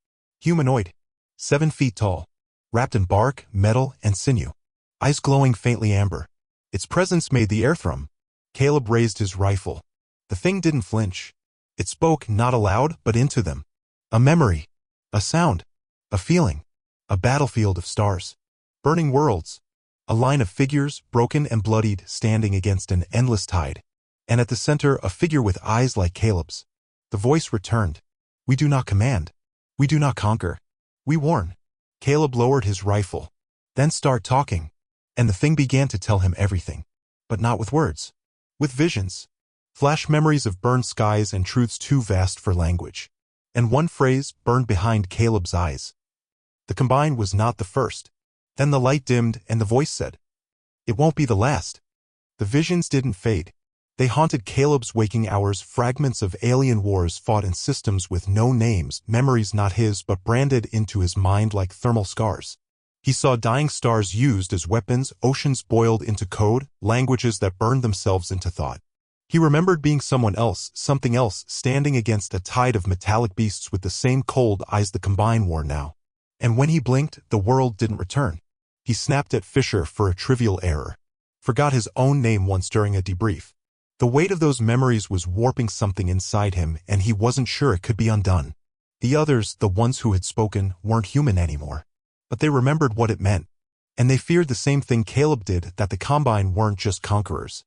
Humanoid. 7 feet tall. Wrapped in bark, metal, and sinew. Eyes glowing faintly amber. Its presence made the air thrum. Caleb raised his rifle. The thing didn't flinch. It spoke not aloud, but into them. A memory. A sound. A feeling. A battlefield of stars. Burning worlds. A line of figures, broken and bloodied, standing against an endless tide. And at the center, a figure with eyes like Caleb's. The voice returned. We do not command. We do not conquer. We warn. Caleb lowered his rifle. Then started talking. And the thing began to tell him everything. But not with words. With visions. Flash memories of burned skies and truths too vast for language. And one phrase burned behind Caleb's eyes. The Combine was not the first. Then the light dimmed and the voice said, it won't be the last. The visions didn't fade. They haunted Caleb's waking hours, fragments of alien wars fought in systems with no names, memories not his but branded into his mind like thermal scars. He saw dying stars used as weapons, oceans boiled into code, languages that burned themselves into thought. He remembered being someone else, something else, standing against a tide of metallic beasts with the same cold eyes the Combine wore now. And when he blinked, the world didn't return. He snapped at Fisher for a trivial error. Forgot his own name once during a debrief. The weight of those memories was warping something inside him, and he wasn't sure it could be undone. The others, the ones who had spoken, weren't human anymore. But they remembered what it meant. And they feared the same thing Caleb did, that the Combine weren't just conquerors.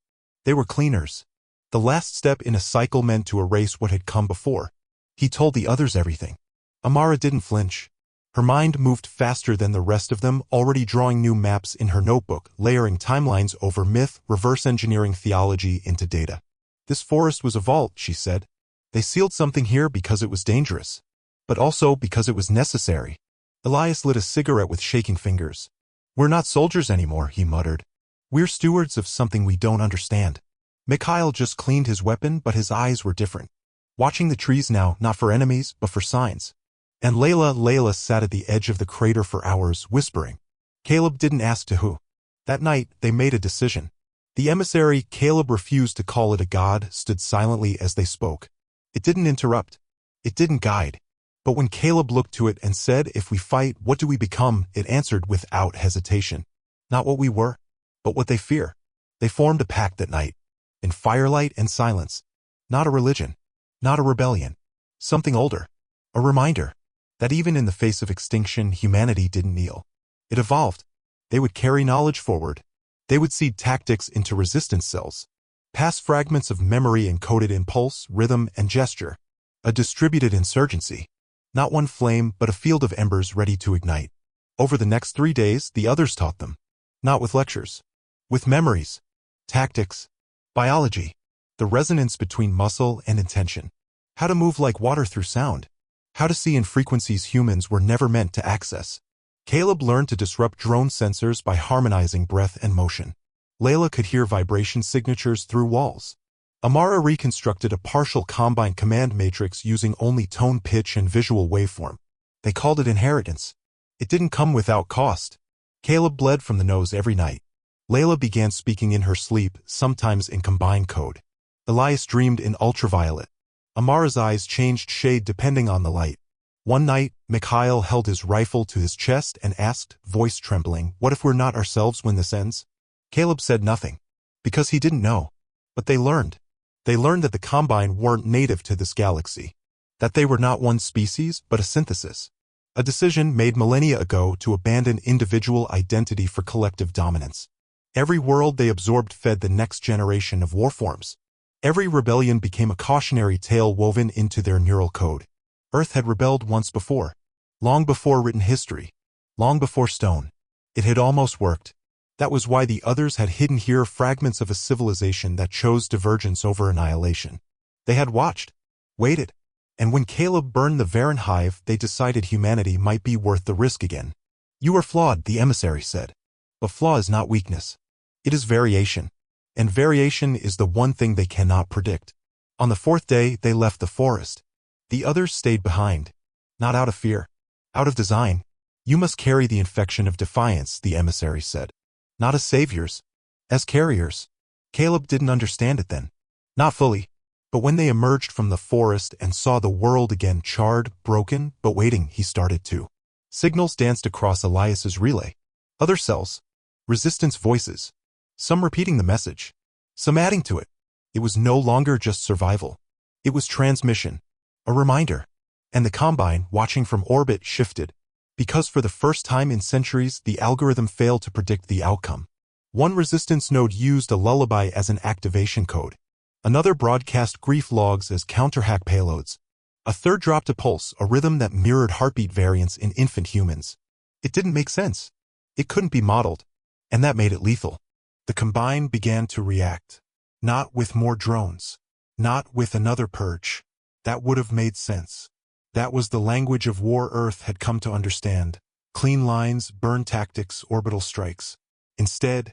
They were cleaners. The last step in a cycle meant to erase what had come before. He told the others everything. Amara didn't flinch. Her mind moved faster than the rest of them, already drawing new maps in her notebook, layering timelines over myth, reverse engineering theology into data. This forest was a vault, she said. They sealed something here because it was dangerous, but also because it was necessary. Elias lit a cigarette with shaking fingers. We're not soldiers anymore, he muttered. We're stewards of something we don't understand. Mikhail just cleaned his weapon, but his eyes were different. Watching the trees now, not for enemies, but for signs. And Layla sat at the edge of the crater for hours, whispering. Caleb didn't ask to who. That night, they made a decision. The emissary, Caleb refused to call it a god, stood silently as they spoke. It didn't interrupt. It didn't guide. But when Caleb looked to it and said, if we fight, what do we become? It answered without hesitation. Not what we were, but what they fear. They formed a pact that night. In firelight and silence. Not a religion. Not a rebellion. Something older. A reminder that even in the face of extinction, humanity didn't kneel. It evolved. They would carry knowledge forward. They would seed tactics into resistance cells. Pass fragments of memory encoded in pulse, rhythm, and gesture. A distributed insurgency. Not one flame, but a field of embers ready to ignite. Over the next 3 days, the others taught them. Not with lectures. With memories. Tactics. Biology. The resonance between muscle and intention. How to move like water through sound. How to see in frequencies humans were never meant to access. Caleb learned to disrupt drone sensors by harmonizing breath and motion. Layla could hear vibration signatures through walls. Amara reconstructed a partial Combine command matrix using only tone, pitch, and visual waveform. They called it inheritance. It didn't come without cost. Caleb bled from the nose every night. Layla began speaking in her sleep, sometimes in Combine code. Elias dreamed in ultraviolet. Amara's eyes changed shade depending on the light. One night, Mikhail held his rifle to his chest and asked, voice trembling, what if we're not ourselves when this ends? Caleb said nothing, because he didn't know. But they learned. They learned that the Combine weren't native to this galaxy. That they were not one species, but a synthesis. A decision made millennia ago to abandon individual identity for collective dominance. Every world they absorbed fed the next generation of warforms. Every rebellion became a cautionary tale woven into their neural code. Earth had rebelled once before. Long before written history. Long before stone. It had almost worked. That was why the others had hidden here fragments of a civilization that chose divergence over annihilation. They had watched. Waited. And when Caleb burned the Varen hive, they decided humanity might be worth the risk again. You are flawed, the emissary said. But flaw is not weakness. It is variation. And variation is the one thing they cannot predict. On the 4th day, they left the forest. The others stayed behind. Not out of fear. Out of design. You must carry the infection of defiance, the emissary said. Not as saviors. As carriers. Caleb didn't understand it then. Not fully. But when they emerged from the forest and saw the world again charred, broken, but waiting, he started to. Signals danced across Elias's relay. Other cells. Resistance voices. Some repeating the message. Some adding to it. It was no longer just survival. It was transmission. A reminder. And the Combine, watching from orbit, shifted. Because for the first time in centuries, the algorithm failed to predict the outcome. One resistance node used a lullaby as an activation code. Another broadcast grief logs as counterhack payloads. A third dropped a pulse, a rhythm that mirrored heartbeat variants in infant humans. It didn't make sense. It couldn't be modeled. And that made it lethal. The Combine began to react. Not with more drones. Not with another purge. That would have made sense. That was the language of war Earth had come to understand. Clean lines, burn tactics, orbital strikes. Instead,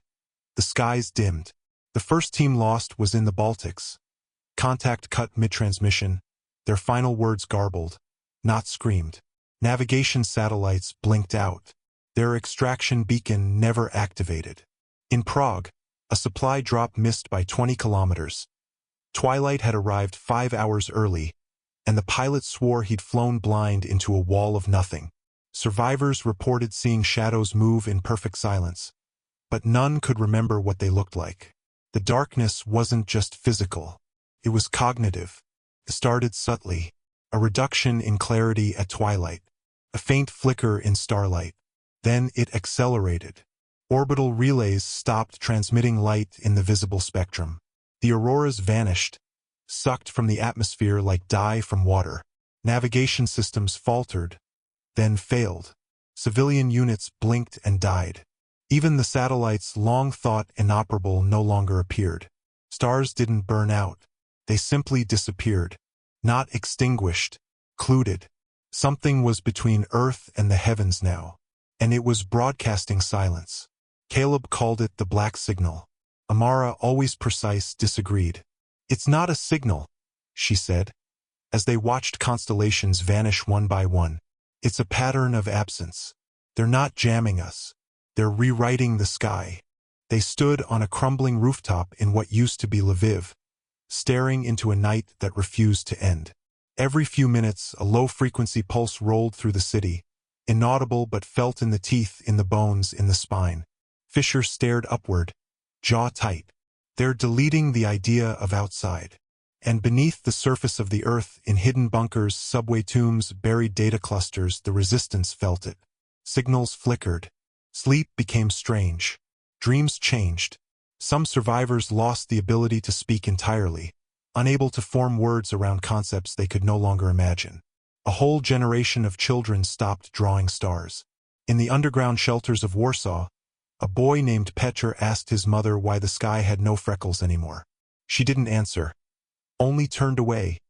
the skies dimmed. The first team lost was in the Baltics. Contact cut mid-transmission. Their final words garbled. Not screamed. Navigation satellites blinked out. Their extraction beacon never activated. In Prague, a supply drop missed by 20 kilometers. Twilight had arrived 5 hours early, and the pilot swore he'd flown blind into a wall of nothing. Survivors reported seeing shadows move in perfect silence, but none could remember what they looked like. The darkness wasn't just physical. It was cognitive. It started subtly, a reduction in clarity at twilight, a faint flicker in starlight. Then it accelerated. Orbital relays stopped transmitting light in the visible spectrum. The auroras vanished, sucked from the atmosphere like dye from water. Navigation systems faltered, then failed. Civilian units blinked and died. Even the satellites long thought inoperable no longer appeared. Stars didn't burn out. They simply disappeared. Not extinguished, clouded. Something was between Earth and the heavens now, and it was broadcasting silence. Caleb called it the black signal. Amara, always precise, disagreed. "It's not a signal," she said, as they watched constellations vanish one by one. "It's a pattern of absence. They're not jamming us. They're rewriting the sky." They stood on a crumbling rooftop in what used to be Lviv, staring into a night that refused to end. Every few minutes, a low-frequency pulse rolled through the city, inaudible but felt in the teeth, in the bones, in the spine. Fisher stared upward, jaw tight. "They're deleting the idea of outside." And beneath the surface of the Earth, in hidden bunkers, subway tombs, buried data clusters, the resistance felt it. Signals flickered. Sleep became strange. Dreams changed. Some survivors lost the ability to speak entirely, unable to form words around concepts they could no longer imagine. A whole generation of children stopped drawing stars. In the underground shelters of Warsaw, a boy named Petr asked his mother why the sky had no freckles anymore. She didn't answer, only turned away,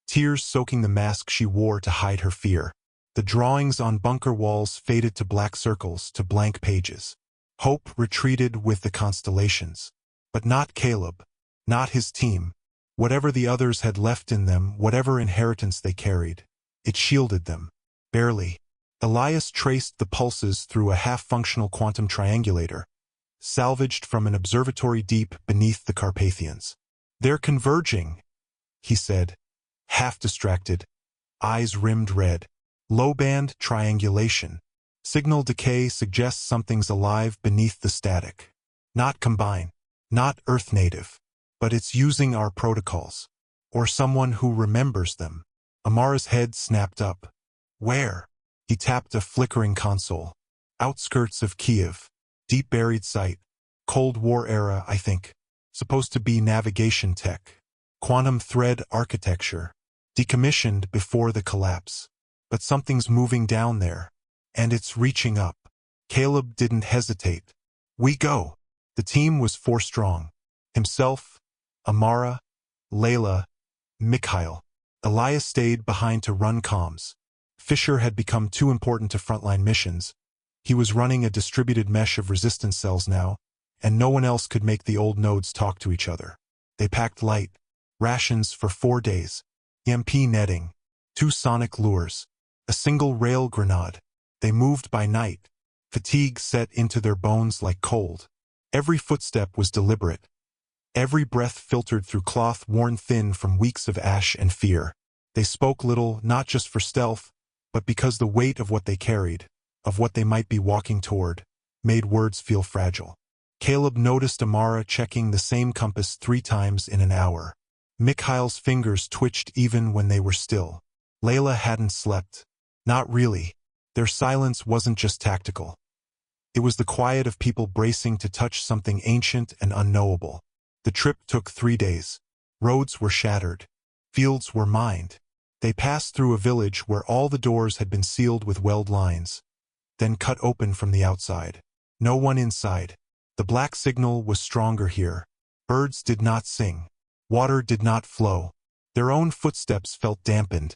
tears soaking the mask she wore to hide her fear. The drawings on bunker walls faded to black circles, to blank pages. Hope retreated with the constellations. But not Caleb, not his team. Whatever the others had left in them, whatever inheritance they carried, it shielded them. Barely. Elias traced the pulses through a half-functional quantum triangulator, salvaged from an observatory deep beneath the Carpathians. "They're converging," he said, half-distracted, eyes rimmed red. Low-band triangulation. Signal decay suggests something's alive beneath the static. Not Combine, not Earth-native, but it's using our protocols. Or someone who remembers them. Amara's head snapped up. "Where?" He tapped a flickering console. "Outskirts of Kiev. Deep buried site. Cold War era, I think. Supposed to be navigation tech. Quantum thread architecture. Decommissioned before the collapse. But something's moving down there. And it's reaching up." Caleb didn't hesitate. "We go." The team was 4 strong. Himself, Amara, Layla, Mikhail. Elias stayed behind to run comms. Fisher had become too important to frontline missions. He was running a distributed mesh of resistance cells now, and no one else could make the old nodes talk to each other. They packed light, rations for 4 days, EMP netting, 2 sonic lures, a single rail grenade. They moved by night. Fatigue set into their bones like cold. Every footstep was deliberate. Every breath filtered through cloth worn thin from weeks of ash and fear. They spoke little, not just for stealth, but because the weight of what they carried, of what they might be walking toward, made words feel fragile. Caleb noticed Amara checking the same compass 3 times in an hour. Mikhail's fingers twitched even when they were still. Layla hadn't slept. Not really. Their silence wasn't just tactical. It was the quiet of people bracing to touch something ancient and unknowable. The trip took 3 days. Roads were shattered. Fields were mined. They passed through a village where all the doors had been sealed with weld lines, then cut open from the outside. No one inside. The black signal was stronger here. Birds did not sing. Water did not flow. Their own footsteps felt dampened,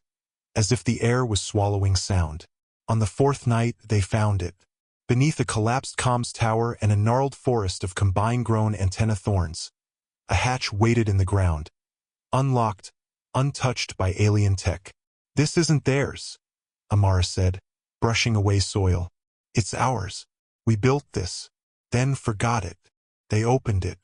as if the air was swallowing sound. On the 4th night, they found it. Beneath a collapsed comms tower and a gnarled forest of combine-grown antenna thorns, a hatch waited in the ground, unlocked, untouched by alien tech. "This isn't theirs," Amara said, brushing away soil. "It's ours. We built this, then forgot it." They opened it,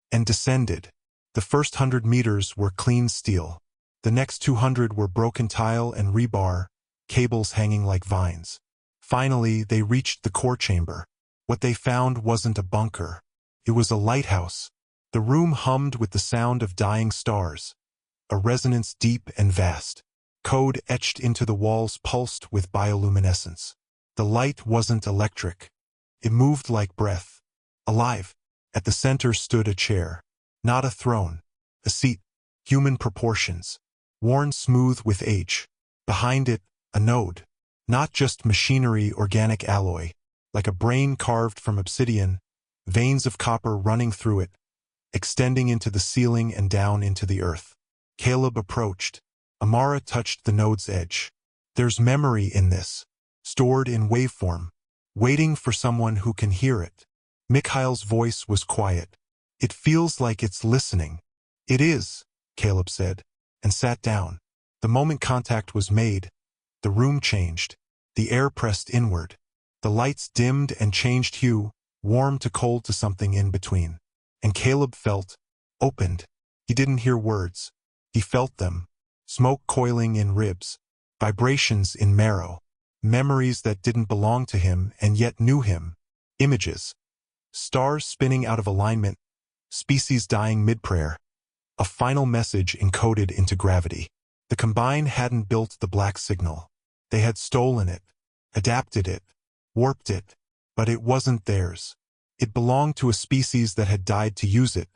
and descended. The first 100 meters were clean steel. The next 200 were broken tile and rebar, cables hanging like vines. Finally, they reached the core chamber. What they found wasn't a bunker. It was a lighthouse. The room hummed with the sound of dying stars, a resonance deep and vast. Code etched into the walls pulsed with bioluminescence. The light wasn't electric. It moved like breath. Alive. At the center stood a chair. Not a throne. A seat, human proportions, worn smooth with age. Behind it, a node. Not just machinery, organic alloy, like a brain carved from obsidian, veins of copper running through it, extending into the ceiling and down into the earth. Caleb approached. Amara touched the node's edge. There's memory in this, stored in waveform, waiting for someone who can hear it. Mikhail's voice was quiet. It feels like it's listening. It is, Caleb said, and sat down. The moment contact was made, the room changed. The air pressed inward. The lights dimmed and changed hue, warm to cold to something in between. And Caleb felt, opened. He didn't hear words. He felt them. Smoke coiling in ribs. Vibrations in marrow. Memories that didn't belong to him and yet knew him. Images. Stars spinning out of alignment. Species dying mid-prayer. A final message encoded into gravity. The Combine hadn't built the black signal. They had stolen it, adapted it, warped it, but it wasn't theirs. It belonged to a species that had died to use it,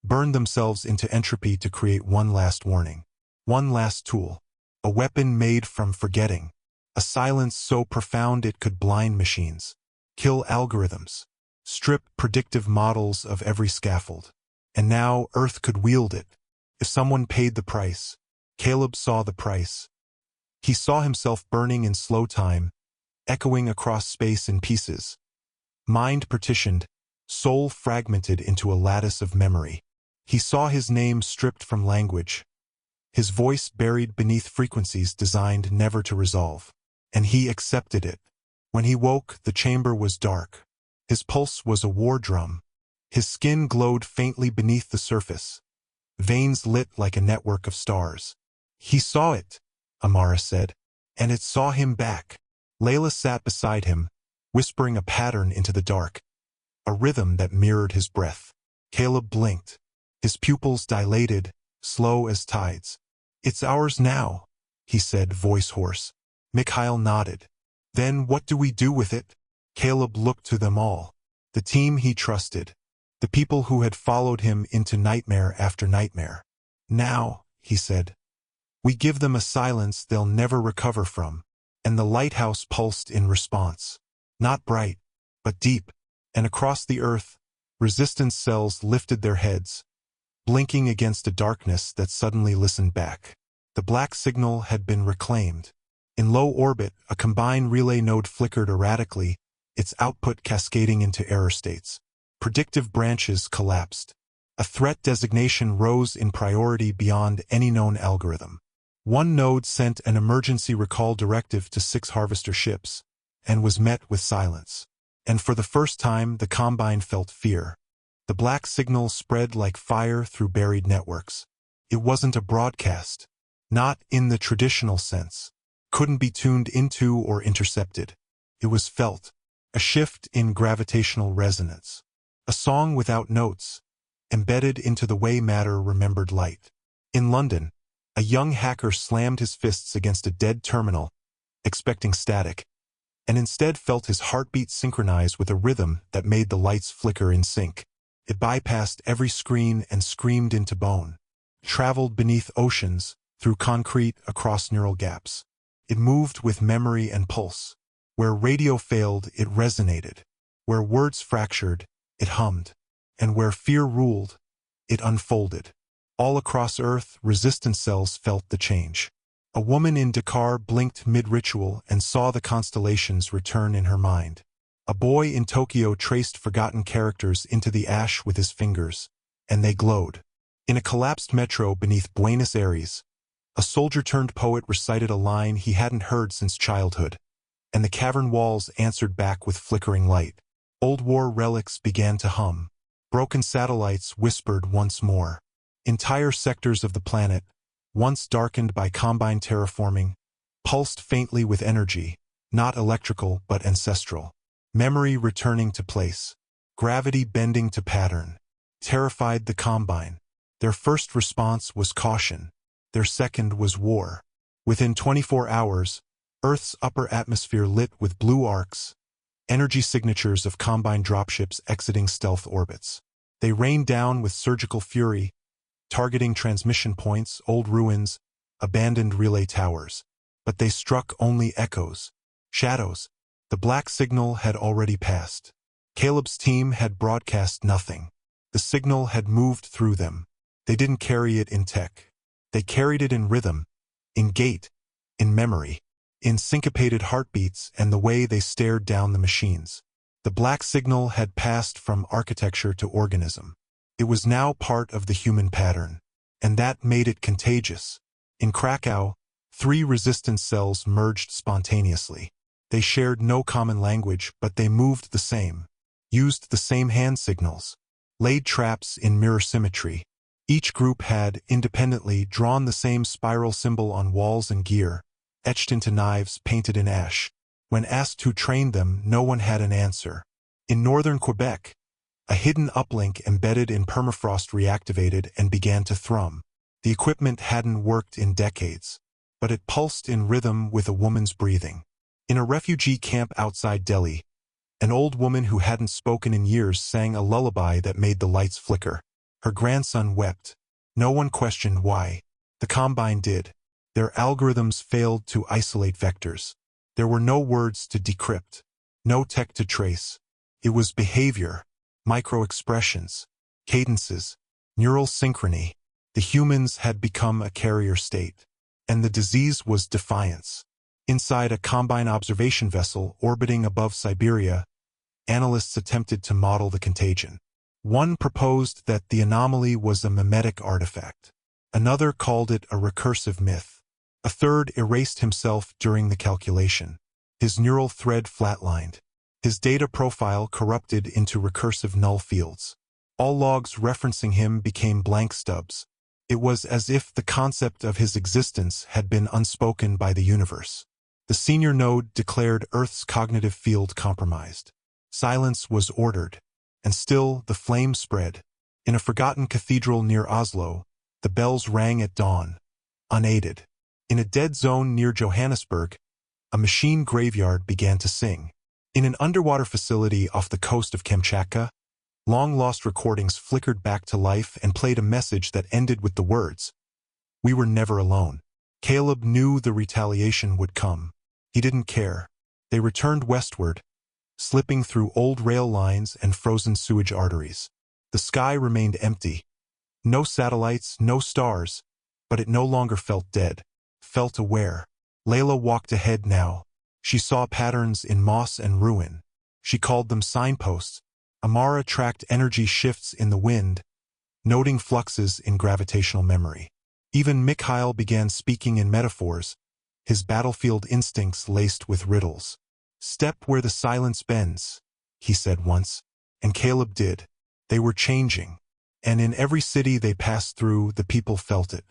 burned themselves into entropy to create one last warning. One last tool. A weapon made from forgetting. A silence so profound it could blind machines. Kill algorithms. Strip predictive models of every scaffold. And now Earth could wield it. If someone paid the price. Caleb saw the price. He saw himself burning in slow time, echoing across space in pieces. Mind partitioned, soul fragmented into a lattice of memory. He saw his name stripped from language, his voice buried beneath frequencies designed never to resolve. And he accepted it. When he woke, the chamber was dark. His pulse was a war drum. His skin glowed faintly beneath the surface, veins lit like a network of stars. He saw it, Amara said, and it saw him back. Layla sat beside him, whispering a pattern into the dark, a rhythm that mirrored his breath. Caleb blinked, his pupils dilated, slow as tides. It's ours now, he said, voice hoarse. Mikhail nodded. Then what do we do with it? Caleb looked to them all, the team he trusted, the people who had followed him into nightmare after nightmare. Now, he said, we give them a silence they'll never recover from. And the lighthouse pulsed in response. Not bright, but deep. And across the earth, resistance cells lifted their heads, blinking against a darkness that suddenly listened back. The black signal had been reclaimed. In low orbit, a Combine relay node flickered erratically, its output cascading into error states. Predictive branches collapsed. A threat designation rose in priority beyond any known algorithm. One node sent an emergency recall directive to 6 harvester ships, and was met with silence. And for the first time, the Combine felt fear. The black signal spread like fire through buried networks. It wasn't a broadcast. Not in the traditional sense. Couldn't be tuned into or intercepted. It was felt. A shift in gravitational resonance. A song without notes, embedded into the way matter remembered light. In London, a young hacker slammed his fists against a dead terminal, expecting static, and instead felt his heartbeat synchronize with a rhythm that made the lights flicker in sync. It bypassed every screen and screamed into bone. Traveled beneath oceans, through concrete, across neural gaps. It moved with memory and pulse. Where radio failed, it resonated. Where words fractured, it hummed. And where fear ruled, it unfolded. All across Earth, resistance cells felt the change. A woman in Dakar blinked mid-ritual and saw the constellations return in her mind. A boy in Tokyo traced forgotten characters into the ash with his fingers, and they glowed. In a collapsed metro beneath Buenos Aires, a soldier-turned-poet recited a line he hadn't heard since childhood, and the cavern walls answered back with flickering light. Old war relics began to hum. Broken satellites whispered once more. Entire sectors of the planet, once darkened by Combine terraforming, pulsed faintly with energy, not electrical but ancestral. Memory returning to place. Gravity bending to pattern. Terrified the Combine. Their first response was caution. Their second was war. Within 24 hours, Earth's upper atmosphere lit with blue arcs, energy signatures of Combine dropships exiting stealth orbits. They rained down with surgical fury, targeting transmission points, old ruins, abandoned relay towers. But they struck only echoes, shadows. The black signal had already passed. Caleb's team had broadcast nothing. The signal had moved through them. They didn't carry it in tech. They carried it in rhythm, in gait, in memory, in syncopated heartbeats and the way they stared down the machines. The black signal had passed from architecture to organism. It was now part of the human pattern, and that made it contagious. In Krakow, 3 resistance cells merged spontaneously. They shared no common language, but they moved the same, used the same hand signals, laid traps in mirror symmetry. Each group had, independently, drawn the same spiral symbol on walls and gear, etched into knives painted in ash. When asked who trained them, no one had an answer. In northern Quebec, a hidden uplink embedded in permafrost reactivated and began to thrum. The equipment hadn't worked in decades, but it pulsed in rhythm with a woman's breathing. In a refugee camp outside Delhi, an old woman who hadn't spoken in years sang a lullaby that made the lights flicker. Her grandson wept. No one questioned why. The Combine did. Their algorithms failed to isolate vectors. There were no words to decrypt, no tech to trace. It was behavior, micro-expressions, cadences, neural synchrony. The humans had become a carrier state, and the disease was defiance. Inside a Combine observation vessel orbiting above Siberia, analysts attempted to model the contagion. One proposed that the anomaly was a mimetic artifact. Another called it a recursive myth. A third erased himself during the calculation. His neural thread flatlined. His data profile corrupted into recursive null fields. All logs referencing him became blank stubs. It was as if the concept of his existence had been unspoken by the universe. The senior node declared Earth's cognitive field compromised. Silence was ordered, and still the flame spread. In a forgotten cathedral near Oslo, the bells rang at dawn, unaided. In a dead zone near Johannesburg, a machine graveyard began to sing. In an underwater facility off the coast of Kamchatka, long-lost recordings flickered back to life and played a message that ended with the words, "We were never alone." Caleb knew the retaliation would come. He didn't care. They returned westward, slipping through old rail lines and frozen sewage arteries. The sky remained empty. No satellites, no stars, but it no longer felt dead, felt aware. Layla walked ahead now. She saw patterns in moss and ruin. She called them signposts. Amara tracked energy shifts in the wind, noting fluxes in gravitational memory. Even Mikhail began speaking in metaphors, his battlefield instincts laced with riddles. "Step where the silence bends," he said once, and Caleb did. They were changing, and in every city they passed through, the people felt it.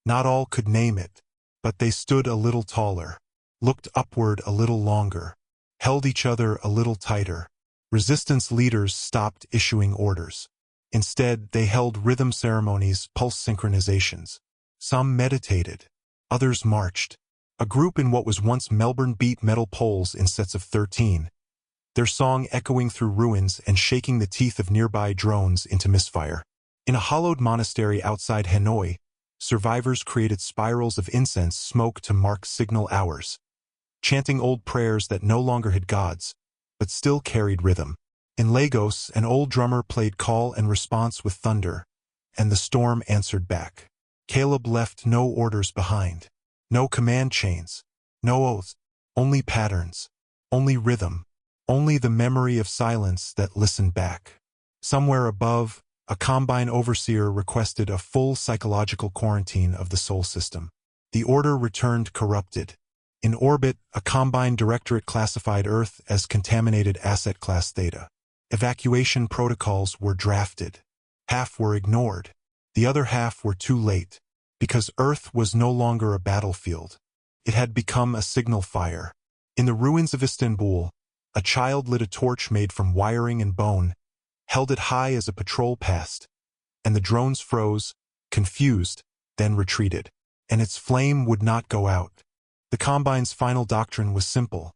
Not all could name it, but they stood a little taller, looked upward a little longer, held each other a little tighter. Resistance leaders stopped issuing orders. Instead, they held rhythm ceremonies, pulse synchronizations. Some meditated, others marched. A group in what was once Melbourne beat metal poles in sets of 13, their song echoing through ruins and shaking the teeth of nearby drones into misfire. In a hollowed monastery outside Hanoi, survivors created spirals of incense smoke to mark signal hours, chanting old prayers that no longer had gods, but still carried rhythm. In Lagos, an old drummer played call and response with thunder, and the storm answered back. Caleb left no orders behind, no command chains, no oaths, only patterns, only rhythm, only the memory of silence that listened back. Somewhere above, a Combine overseer requested a full psychological quarantine of the Sol system. The order returned corrupted. In orbit, a Combine directorate classified Earth as contaminated asset class theta. Evacuation protocols were drafted. Half were ignored. The other half were too late, because Earth was no longer a battlefield. It had become a signal fire. In the ruins of Istanbul, a child lit a torch made from wiring and bone, held it high as a patrol passed, and the drones froze, confused, then retreated. And its flame would not go out. The Combine's final doctrine was simple.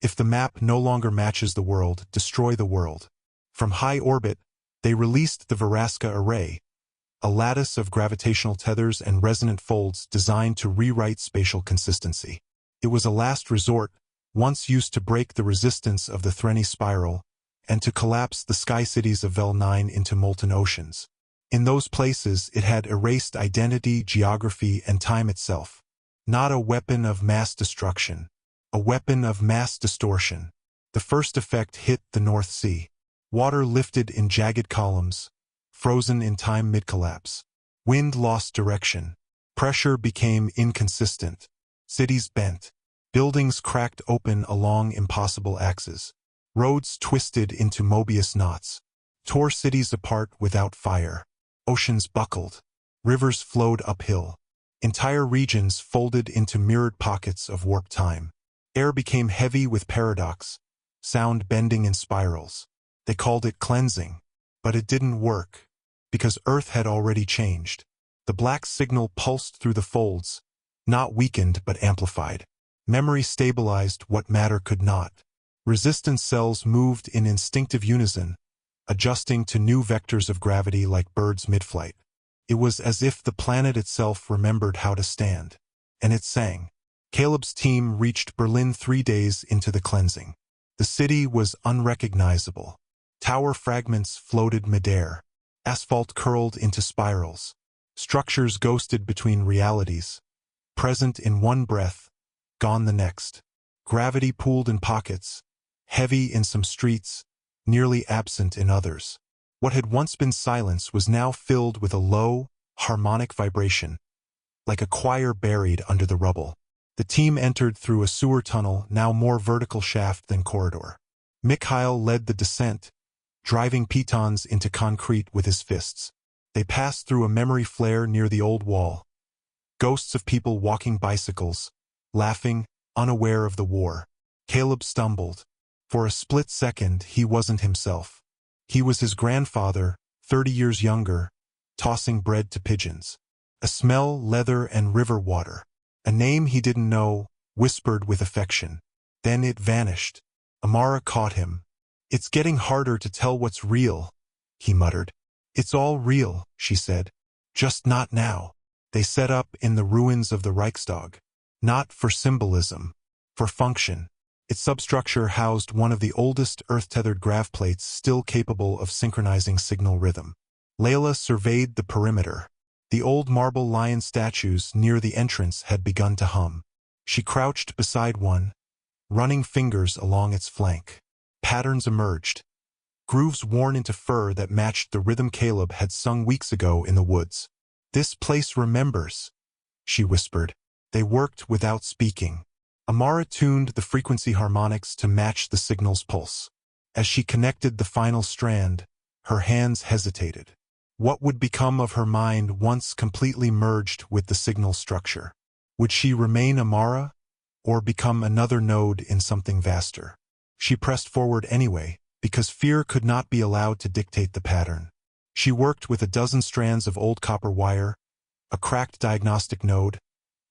If the map no longer matches the world, destroy the world. From high orbit, they released the Veraska array, a lattice of gravitational tethers and resonant folds designed to rewrite spatial consistency. It was a last resort, once used to break the resistance of the Threni spiral, and to collapse the sky cities of Vel-9 into molten oceans. In those places it had erased identity, geography, and time itself. Not a weapon of mass destruction, a weapon of mass distortion. The first effect hit the North Sea. Water lifted in jagged columns, frozen in time mid-collapse. Wind lost direction. Pressure became inconsistent. Cities bent. Buildings cracked open along impossible axes. Roads twisted into Mobius knots. Tore cities apart without fire. Oceans buckled. Rivers flowed uphill. Entire regions folded into mirrored pockets of warped time. Air became heavy with paradox, sound bending in spirals. They called it cleansing, but it didn't work, because Earth had already changed. The black signal pulsed through the folds, not weakened but amplified. Memory stabilized what matter could not. Resistance cells moved in instinctive unison, adjusting to new vectors of gravity like birds mid-flight. It was as if the planet itself remembered how to stand. And it sang. Caleb's team reached Berlin 3 days into the cleansing. The city was unrecognizable. Tower fragments floated midair. Asphalt curled into spirals. Structures ghosted between realities. Present in one breath, gone the next. Gravity pooled in pockets, heavy in some streets, nearly absent in others. What had once been silence was now filled with a low, harmonic vibration, like a choir buried under the rubble. The team entered through a sewer tunnel, now more vertical shaft than corridor. Mikhail led the descent, driving pitons into concrete with his fists. They passed through a memory flare near the old wall. Ghosts of people walking bicycles, laughing, unaware of the war. Caleb stumbled. For a split second, he wasn't himself. He was his grandfather, 30 years younger, tossing bread to pigeons. A smell, leather, and river water. A name he didn't know, whispered with affection. Then it vanished. Amara caught him. "It's getting harder to tell what's real," he muttered. "It's all real," she said. "Just not now." They set up in the ruins of the Reichstag. Not for symbolism, for function. Its substructure housed one of the oldest earth-tethered grav plates still capable of synchronizing signal rhythm. Layla surveyed the perimeter. The old marble lion statues near the entrance had begun to hum. She crouched beside one, running fingers along its flank. Patterns emerged. Grooves worn into fur that matched the rhythm Caleb had sung weeks ago in the woods. "This place remembers," she whispered. They worked without speaking. Amara tuned the frequency harmonics to match the signal's pulse. As she connected the final strand, her hands hesitated. What would become of her mind once completely merged with the signal structure? Would she remain Amara, or become another node in something vaster? She pressed forward anyway, because fear could not be allowed to dictate the pattern. She worked with a dozen strands of old copper wire, a cracked diagnostic node,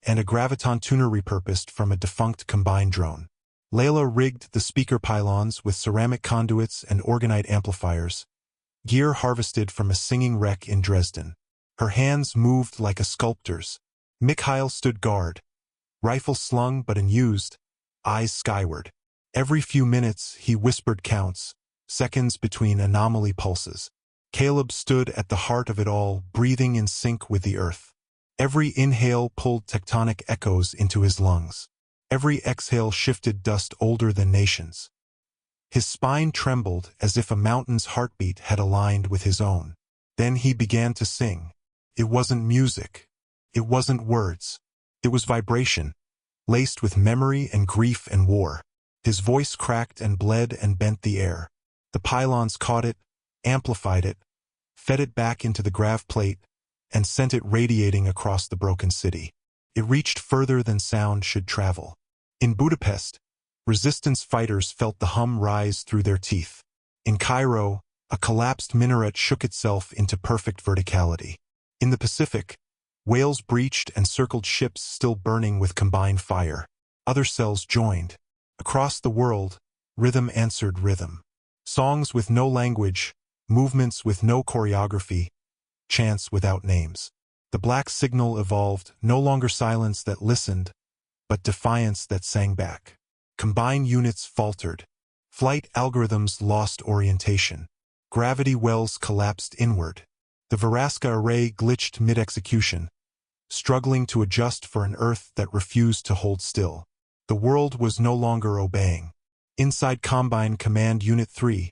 and a graviton tuner repurposed from a defunct Combine drone. Layla rigged the speaker pylons with ceramic conduits and orgonite amplifiers, gear harvested from a singing wreck in Dresden. Her hands moved like a sculptor's. Mikhail stood guard, rifle slung but unused, eyes skyward. Every few minutes he whispered counts, seconds between anomaly pulses. Caleb stood at the heart of it all, breathing in sync with the earth. Every inhale pulled tectonic echoes into his lungs. Every exhale shifted dust older than nations. His spine trembled as if a mountain's heartbeat had aligned with his own. Then he began to sing. It wasn't music. It wasn't words. It was vibration, laced with memory and grief and war. His voice cracked and bled and bent the air. The pylons caught it, amplified it, fed it back into the grav plate, and sent it radiating across the broken city. It reached further than sound should travel. In Budapest, resistance fighters felt the hum rise through their teeth. In Cairo, a collapsed minaret shook itself into perfect verticality. In the Pacific, whales breached and circled ships still burning with combined fire. Other cells joined. Across the world, rhythm answered rhythm. Songs with no language, movements with no choreography, chants without names. The black signal evolved, no longer silence that listened, but defiance that sang back. Combine units faltered. Flight algorithms lost orientation. Gravity wells collapsed inward. The Veraska array glitched mid-execution, struggling to adjust for an Earth that refused to hold still. The world was no longer obeying. Inside Combine Command Unit 3,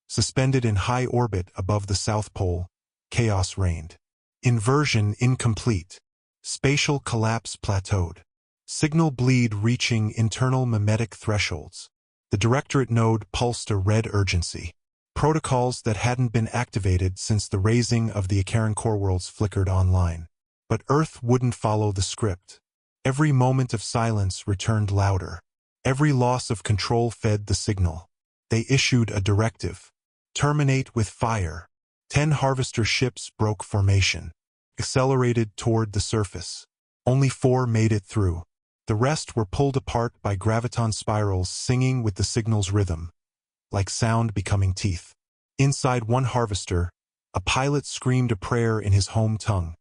suspended in high orbit above the South Pole, chaos reigned. Inversion incomplete. Spatial collapse plateaued. Signal bleed reaching internal mimetic thresholds. The Directorate node pulsed a red urgency. Protocols that hadn't been activated since the raising of the Akaran core worlds flickered online. But Earth wouldn't follow the script. Every moment of silence returned louder. Every loss of control fed the signal. They issued a directive. Terminate with fire. 10 harvester ships broke formation. Accelerated toward the surface. Only 4 made it through. The rest were pulled apart by graviton spirals singing with the signal's rhythm, like sound becoming teeth. Inside one harvester, a pilot screamed a prayer in his home tongue,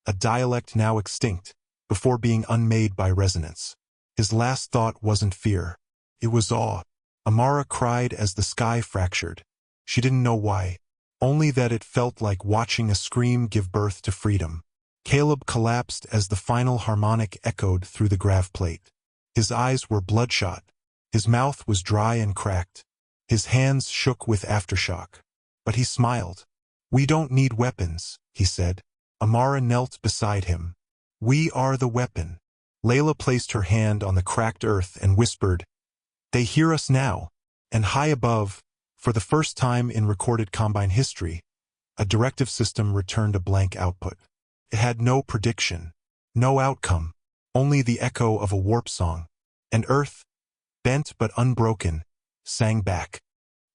a dialect now extinct, before being unmade by resonance. His last thought wasn't fear. It was awe. Amara cried as the sky fractured. She didn't know why, only that it felt like watching a scream give birth to freedom. Caleb collapsed as the final harmonic echoed through the grav plate. His eyes were bloodshot. His mouth was dry and cracked. His hands shook with aftershock. But he smiled. "We don't need weapons," he said. Amara knelt beside him. "We are the weapon." Layla placed her hand on the cracked earth and whispered, "They hear us now." And high above, for the first time in recorded Combine history, a directive system returned a blank output. It had no prediction, no outcome, only the echo of a warp song. And Earth, bent but unbroken, sang back.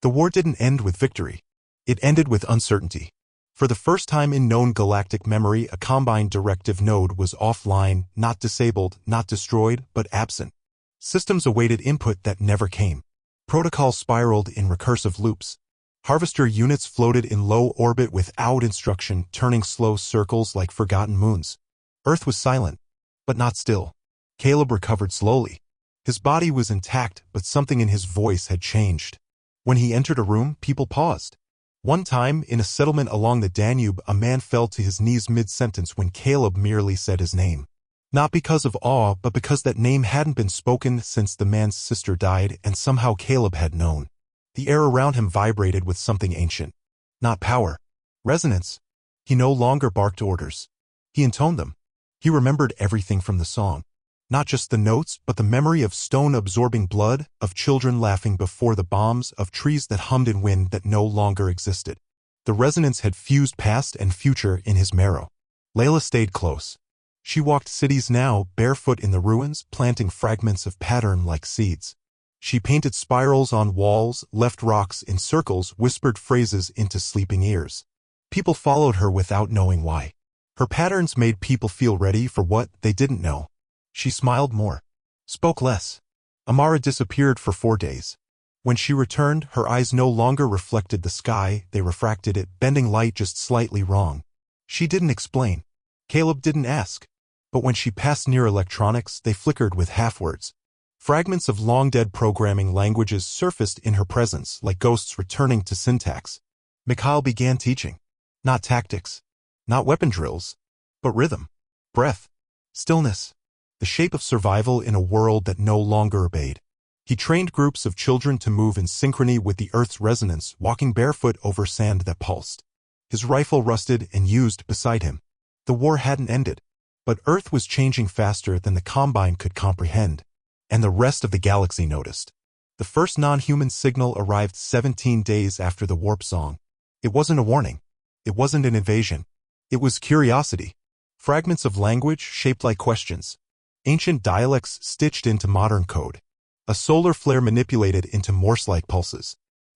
The war didn't end with victory. It ended with uncertainty. For the first time in known galactic memory, a Combine directive node was offline, not disabled, not destroyed, but absent. Systems awaited input that never came. Protocols spiraled in recursive loops. Harvester units floated in low orbit without instruction, turning slow circles like forgotten moons. Earth was silent, but not still. Caleb recovered slowly. His body was intact, but something in his voice had changed. When he entered a room, people paused. One time, in a settlement along the Danube, a man fell to his knees mid-sentence when Caleb merely said his name. Not because of awe, but because that name hadn't been spoken since the man's sister died, and somehow Caleb had known. The air around him vibrated with something ancient. Not power. Resonance. He no longer barked orders. He intoned them. He remembered everything from the song. Not just the notes, but the memory of stone absorbing blood, of children laughing before the bombs, of trees that hummed in wind that no longer existed. The resonance had fused past and future in his marrow. Layla stayed close. She walked cities now, barefoot in the ruins, planting fragments of pattern like seeds. She painted spirals on walls, left rocks in circles, whispered phrases into sleeping ears. People followed her without knowing why. Her patterns made people feel ready for what they didn't know. She smiled more, spoke less. Amara disappeared for 4 days. When she returned, her eyes no longer reflected the sky, they refracted it, bending light just slightly wrong. She didn't explain. Caleb didn't ask. But when she passed near electronics, they flickered with half-words. Fragments of long-dead programming languages surfaced in her presence, like ghosts returning to syntax. Mikhail began teaching. Not tactics, not weapon drills, but rhythm, breath, stillness, the shape of survival in a world that no longer obeyed. He trained groups of children to move in synchrony with the Earth's resonance, walking barefoot over sand that pulsed. His rifle rusted and used beside him. The war hadn't ended, but Earth was changing faster than the Combine could comprehend. And the rest of the galaxy noticed. The first non-human signal arrived 17 days after the warp song. It wasn't a warning. It wasn't an invasion. It was curiosity. Fragments of language shaped like questions. Ancient dialects stitched into modern code. A solar flare manipulated into Morse-like pulses.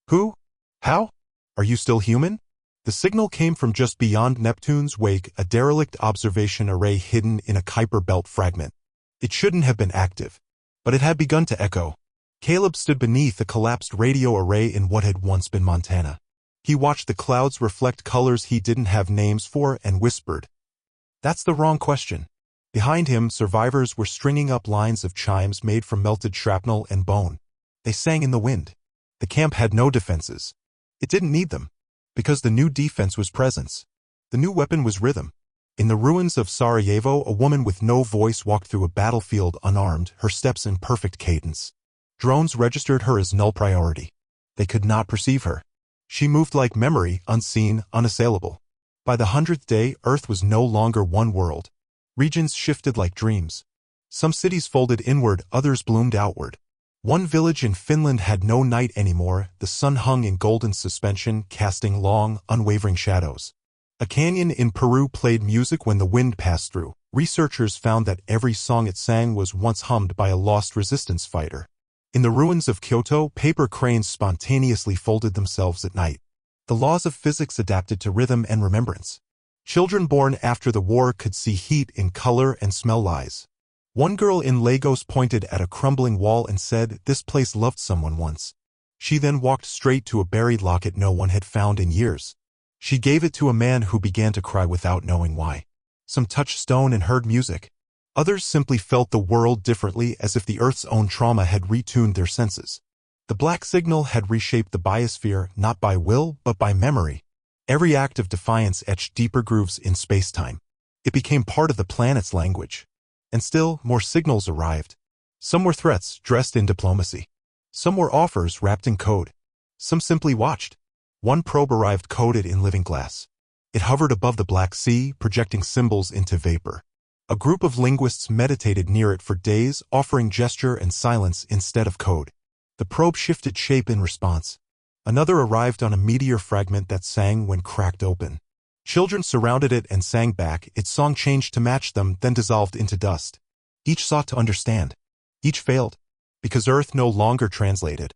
Who? How? Are you still human? The signal came from just beyond Neptune's wake, a derelict observation array hidden in a Kuiper belt fragment. It shouldn't have been active, but it had begun to echo. Caleb stood beneath a collapsed radio array in what had once been Montana. He watched the clouds reflect colors he didn't have names for and whispered, "That's the wrong question." Behind him, survivors were stringing up lines of chimes made from melted shrapnel and bone. They sang in the wind. The camp had no defenses. It didn't need them, because the new defense was presence. The new weapon was rhythm. In the ruins of Sarajevo, a woman with no voice walked through a battlefield unarmed, her steps in perfect cadence. Drones registered her as null priority. They could not perceive her. She moved like memory, unseen, unassailable. By the 100th day, Earth was no longer one world. Regions shifted like dreams. Some cities folded inward, others bloomed outward. One village in Finland had no night anymore, the sun hung in golden suspension, casting long, unwavering shadows. A canyon in Peru played music when the wind passed through. Researchers found that every song it sang was once hummed by a lost resistance fighter. In the ruins of Kyoto, paper cranes spontaneously folded themselves at night. The laws of physics adapted to rhythm and remembrance. Children born after the war could see heat in color and smell lies. One girl in Lagos pointed at a crumbling wall and said, "This place loved someone once." She then walked straight to a buried locket no one had found in years. She gave it to a man who began to cry without knowing why. Some touched stone and heard music. Others simply felt the world differently, as if the Earth's own trauma had retuned their senses. The black signal had reshaped the biosphere, not by will, but by memory. Every act of defiance etched deeper grooves in space-time. It became part of the planet's language. And still, more signals arrived. Some were threats dressed in diplomacy. Some were offers wrapped in code. Some simply watched. One probe arrived coated in living glass. It hovered above the Black Sea, projecting symbols into vapor. A group of linguists meditated near it for days, offering gesture and silence instead of code. The probe shifted shape in response. Another arrived on a meteor fragment that sang when cracked open. Children surrounded it and sang back. Its song changed to match them, then dissolved into dust. Each sought to understand. Each failed, because Earth no longer translated.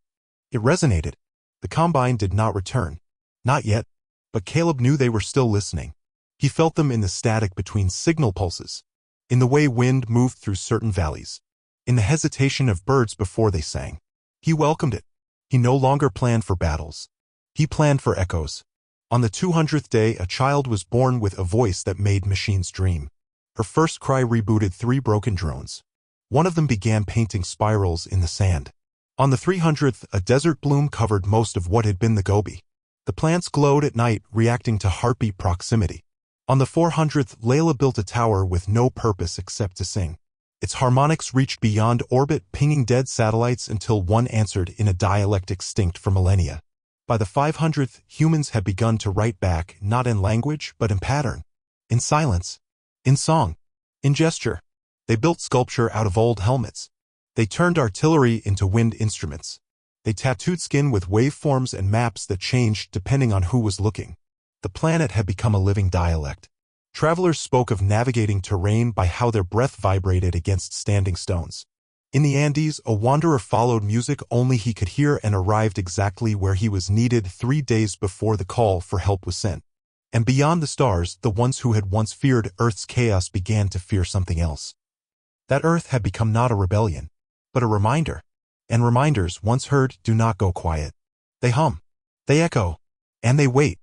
It resonated. The Combine did not return. Not yet. But Caleb knew they were still listening. He felt them in the static between signal pulses, in the way wind moved through certain valleys, in the hesitation of birds before they sang. He welcomed it. He no longer planned for battles. He planned for echoes. On the 200th day, a child was born with a voice that made machines dream. Her first cry rebooted 3 broken drones. One of them began painting spirals in the sand. On the 300th, a desert bloom covered most of what had been the Gobi. The plants glowed at night, reacting to heartbeat proximity. On the 400th, Layla built a tower with no purpose except to sing. Its harmonics reached beyond orbit, pinging dead satellites until one answered in a dialect extinct for millennia. By the 500th, humans had begun to write back, not in language, but in pattern. In silence. In song. In gesture. They built sculpture out of old helmets. They turned artillery into wind instruments. They tattooed skin with waveforms and maps that changed depending on who was looking. The planet had become a living dialect. Travelers spoke of navigating terrain by how their breath vibrated against standing stones. In the Andes, a wanderer followed music only he could hear and arrived exactly where he was needed 3 days before the call for help was sent. And beyond the stars, the ones who had once feared Earth's chaos began to fear something else. That Earth had become not a rebellion, but a reminder. And reminders, once heard, do not go quiet. They hum. They echo. And they wait.